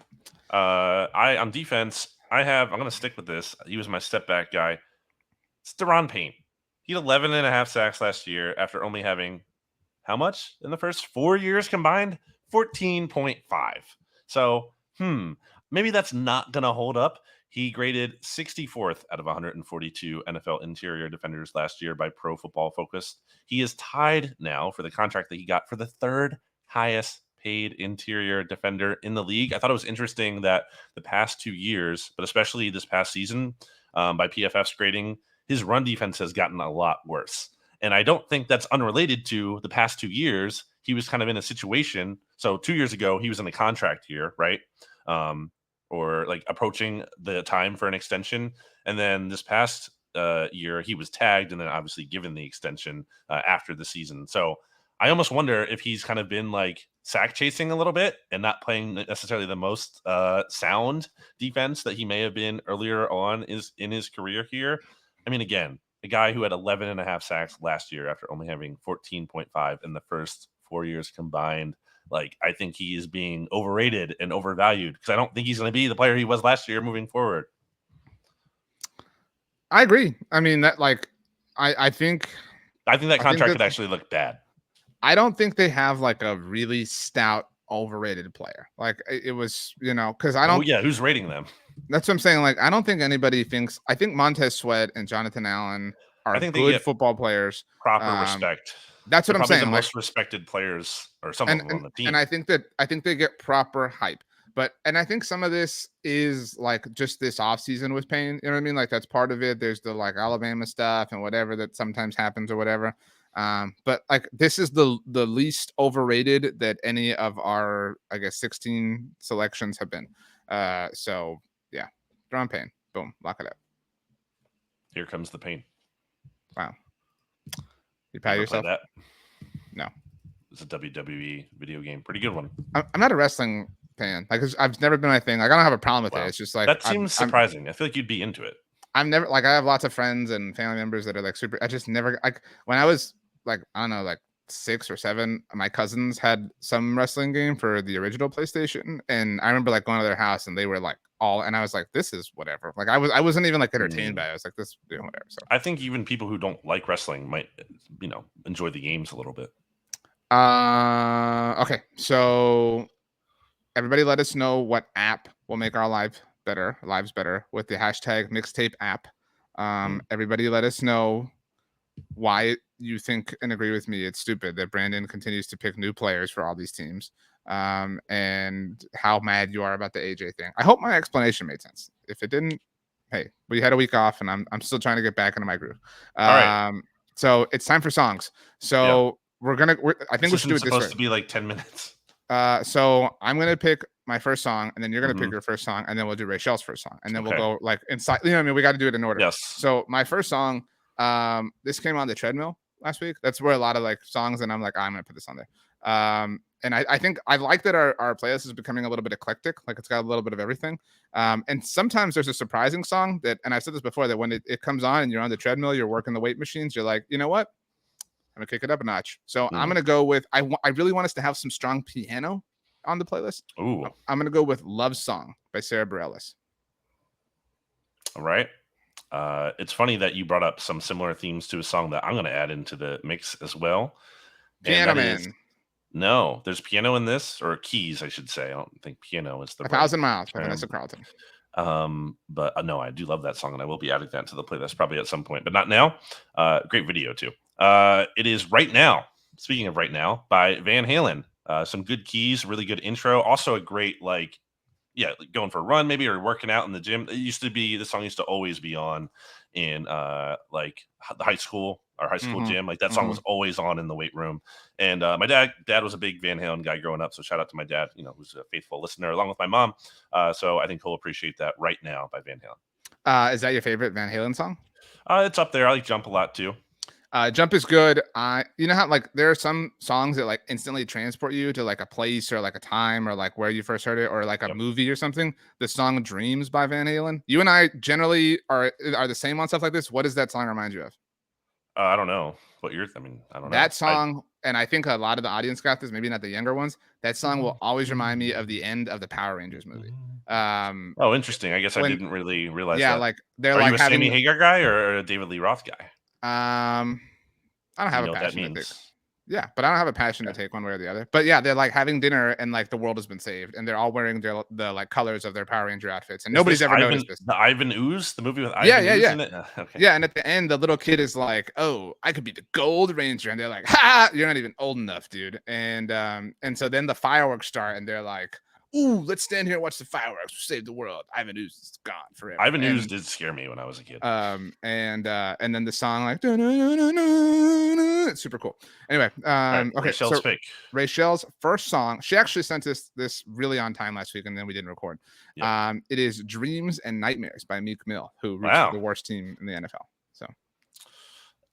On defense, I'm going to stick with this. He was my step back guy. It's Daron Payne. He had 11.5 sacks last year after only having how much in the first 4 years combined? 14.5. So, maybe that's not going to hold up. He graded 64th out of 142 NFL interior defenders last year by Pro Football Focus. He is tied now for the contract that he got for the 3rd highest paid interior defender in the league. I thought it was interesting that the past 2 years, but especially this past season, by PFF's grading, his run defense has gotten a lot worse. And I don't think that's unrelated to the past 2 years. He was kind of in a situation. So 2 years ago, he was in a contract year, right? Or like approaching the time for an extension. And then this past year, he was tagged and then obviously given the extension after the season. So I almost wonder if he's kind of been like sack chasing a little bit and not playing necessarily the most sound defense that he may have been earlier on in his career here. I mean, again, a guy who had 11.5 sacks last year after only having 14.5 in the first 4 years combined. Like, I think he is being overrated and overvalued because I don't think he's going to be the player he was last year moving forward. I agree. I mean, that like, I think that contract could actually look bad. I don't think they have like a really stout overrated player. Like it was, because I don't. Oh yeah, who's rating them? That's what I'm saying. Like, I don't think anybody thinks. I think Montez Sweat and Jonathan Allen are good football players. Proper respect. That's what I'm saying. The most respected players, or some of them on the team. And I think they get proper hype. And I think some of this is like just this offseason with Payne. You know what I mean? Like that's part of it. There's the like Alabama stuff and whatever that sometimes happens or whatever. But like this is the least overrated that any of our, I guess, 16 selections have been. So yeah, throw on Payne. Boom, lock it up. Here comes the pain. Wow. You proud of yourself? Play that? No. It's a WWE video game. Pretty good one. I'm not a wrestling fan. Like I've never been my thing. Like I don't have a problem with it. It's just like that seems surprising. I feel like you'd be into it. I'm never like I have lots of friends and family members that are like super. I just never like when I was like I don't know like 6 or 7. My cousins had some wrestling game for the original PlayStation, and I remember like going to their house and they were like all, and I was like, this is whatever. Like I wasn't even like entertained by it. I was like, this, whatever. So I think even people who don't like wrestling might, enjoy the games a little bit. Okay, so everybody let us know what app will make our lives better with the hashtag mixtape app. Everybody let us know why you think and agree with me it's stupid that Brandon continues to pick new players for all these teams, and how mad you are about the AJ thing. I hope my explanation made sense. If it didn't, hey, we had a week off and I'm still trying to get back into my groove. All right. So it's time for songs. So I think we should do it this way. It's supposed to be like 10 minutes. So I'm gonna pick my first song, and then you're gonna pick your first song, and then we'll do Rachel's first song, and then we'll go like inside. You know what I mean? We got to do it in order. Yes. So my first song, this came on the treadmill last week. That's where a lot of like songs, and I'm like, I'm gonna put this on there. And I think I like that our playlist is becoming a little bit eclectic. Like it's got a little bit of everything. And sometimes there's a surprising song that, and I've said this before, that when it comes on and you're on the treadmill, you're working the weight machines, you're like, you know what? I'm gonna kick it up a notch. So I'm gonna go with I really want us to have some strong piano on the playlist. Ooh. I'm gonna go with Love Song by Sarah Bareilles. All right. It's funny that you brought up some similar themes to a song that I'm gonna add into the mix as well. Piano Man. No, there's piano in this, or keys, I should say. I don't think piano is the 1,000 Miles by Vanessa Carlton. But no, I do love that song, and I will be adding that to the playlist probably at some point, but not now. Great video too. It is Right Now. Speaking of Right Now, by Van Halen. Some good keys, really good intro. Also a great going for a run maybe, or working out in the gym. This song used to always be on in like the high school gym. Like that song was always on in the weight room. And my dad was a big Van Halen guy growing up, so shout out to my dad, who's a faithful listener along with my mom. So I think he'll appreciate that. Right Now by Van Halen. Is that your favorite Van Halen song? It's up there. I like Jump a lot too. Jump is good. You know how like there are some songs that like instantly transport you to like a place or like a time or like where you first heard it, or like a movie or something. The song Dreams by Van Halen. You and I generally are the same on stuff like this. What does that song remind you of? I don't know what I don't know. That song, and I think a lot of the audience got this, maybe not the younger ones. That song will always remind me of the end of the Power Rangers movie. Oh, interesting. I guess I didn't really realize that. Yeah, like they're are like you a Sammy Hagar guy or a David Lee Roth guy? I don't have a passion to take. Yeah, but I don't have a passion to take one way or the other. But yeah, they're like having dinner and like the world has been saved, and they're all wearing the like colors of their Power Ranger outfits, and nobody's ever noticed this. The Ivan Ooze, the movie with Ivan Ooze in it? Okay. Yeah, and at the end, the little kid is like, "Oh, I could be the Gold Ranger," and they're like, "Ha! You're not even old enough, dude." And so then the fireworks start, and they're like, "Ooh, let's stand here and watch the fireworks. Save the world." Ivan Ooze is gone forever. Ivan Ooze did scare me when I was a kid. And then the song like, it's super cool. Anyway, okay. Rachel's pick. Rachel's first song. She actually sent us this really on time last week, and then we didn't record. Yep. It is "Dreams and Nightmares" by Meek Mill, who reached the worst team in the NFL. So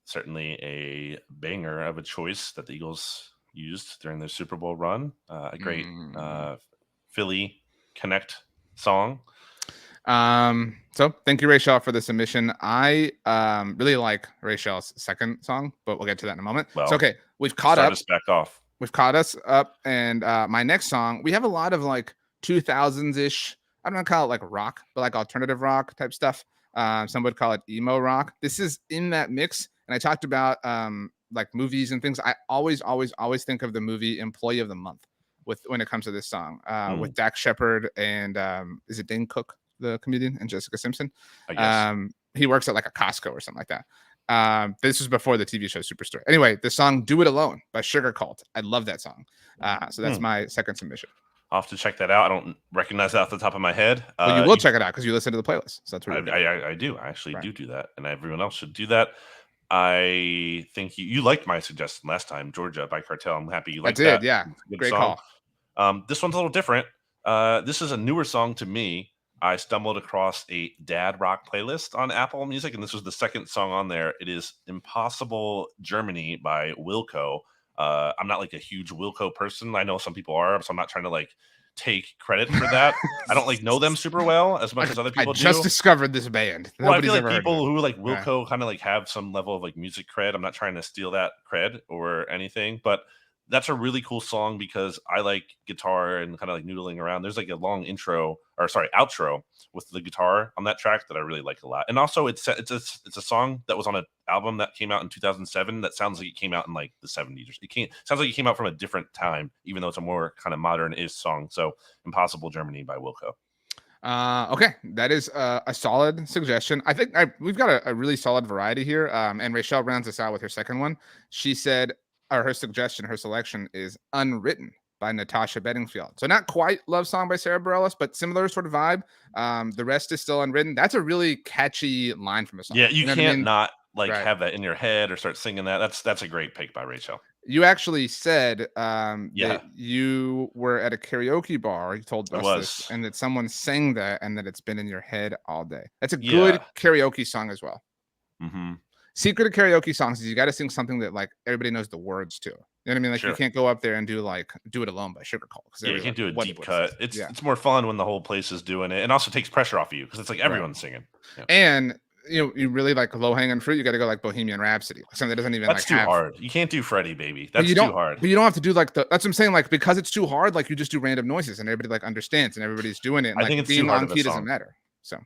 certainly a banger of a choice that the Eagles used during their Super Bowl run. A great Philly Connect song. So thank you, Rachel, for the submission. I really like Rachel's second song, but we'll get to that in a moment. Well, so okay, we've caught up. Back off. We've caught us up, and my next song, we have a lot of like 2000s ish. I don't want to call it like rock, but like alternative rock type stuff. Some would call it emo rock. This is in that mix, and I talked about like movies and things. I always think of the movie Employee of the Month when it comes to this song, with Dax Shepard and is it Dane Cook, the comedian, and Jessica Simpson. I guess. He works at like a Costco or something like that. This was before the TV show Superstore. Anyway, the song "Do It Alone" by Sugar Cult. I love that song. So that's my second submission. I'll have to check that out. I don't recognize that off the top of my head. Well, you will check it out because you listen to the playlist. So that's what I do. I actually do that, and everyone else should do that. I think you liked my suggestion last time, Georgia by Cartel. I'm happy you liked that. I did, yeah. Great song. Call. This one's a little different. This is a newer song to me. I stumbled across a dad rock playlist on Apple Music, and this was the second song on there. It is Impossible Germany by Wilco. I'm not like a huge Wilco person. I know some people are, so I'm not trying to like take credit for that. I don't like know them super well as much as other people do. I just discovered this band. Well, I feel like people who like Wilco kind of like have some level of like music cred. I'm not trying to steal that cred or anything, but that's a really cool song because I like guitar and kind of like noodling around. There's like a long outro with the guitar on that track that I really like a lot. And also it's a song that was on an album that came out in 2007 that sounds like it came out in like the 70s. Sounds like it came out from a different time, even though it's a more kind of modern-ish song. So Impossible Germany by Wilco. Okay, that is a solid suggestion. I think we've got a really solid variety here. And Rachel rounds us out with her second one. She said, or her selection is Unwritten by Natasha Bedingfield. So not quite Love Song by Sarah Bareilles, but similar sort of vibe. The rest is still unwritten. That's a really catchy line from a song. Yeah, you can't not like have that in your head or start singing that. That's a great pick by Rachel. You actually said that you were at a karaoke bar. You told us this, and that someone sang that, and that it's been in your head all day. That's a good karaoke song as well. Mm-hmm. Secret of karaoke songs is you got to sing something that like everybody knows the words to. You know what I mean? Like you can't go up there and do "Do It Alone" by Sugar Cult. You can't do a deep cut. It's more fun when the whole place is doing it, and also takes pressure off you because it's like everyone's singing. Yeah. And you really like low hanging fruit. You got to go like Bohemian Rhapsody, something that doesn't even. That's too hard. You can't do Freddie, baby. That's too hard. But you don't have to do like that's what I'm saying. Like because it's too hard, like you just do random noises and everybody like understands and everybody's doing it. And, I think it's being on key doesn't matter. So.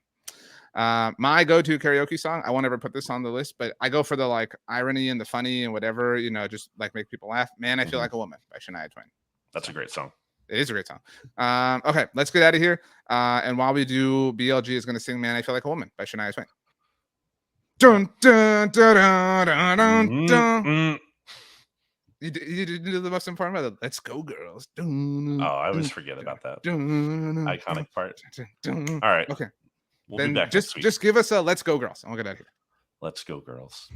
My go-to karaoke song, I won't ever put this on the list, but I go for the like irony and the funny and whatever, just like make people laugh. Man, I Feel Like a Woman by Shania Twain. That's a great song. It is a great song. Okay, let's get out of here. And while we do, BLG is going to sing Man, I Feel Like a Woman by Shania Twain. Dun, dun, dun, dun, dun, dun, dun. You do the most important part of it. Let's go, girls. Dun, oh, I always forget about that iconic part. All right. Okay. We'll be back just give us a "Let's Go, Girls." And we'll get out of here. Let's go, girls.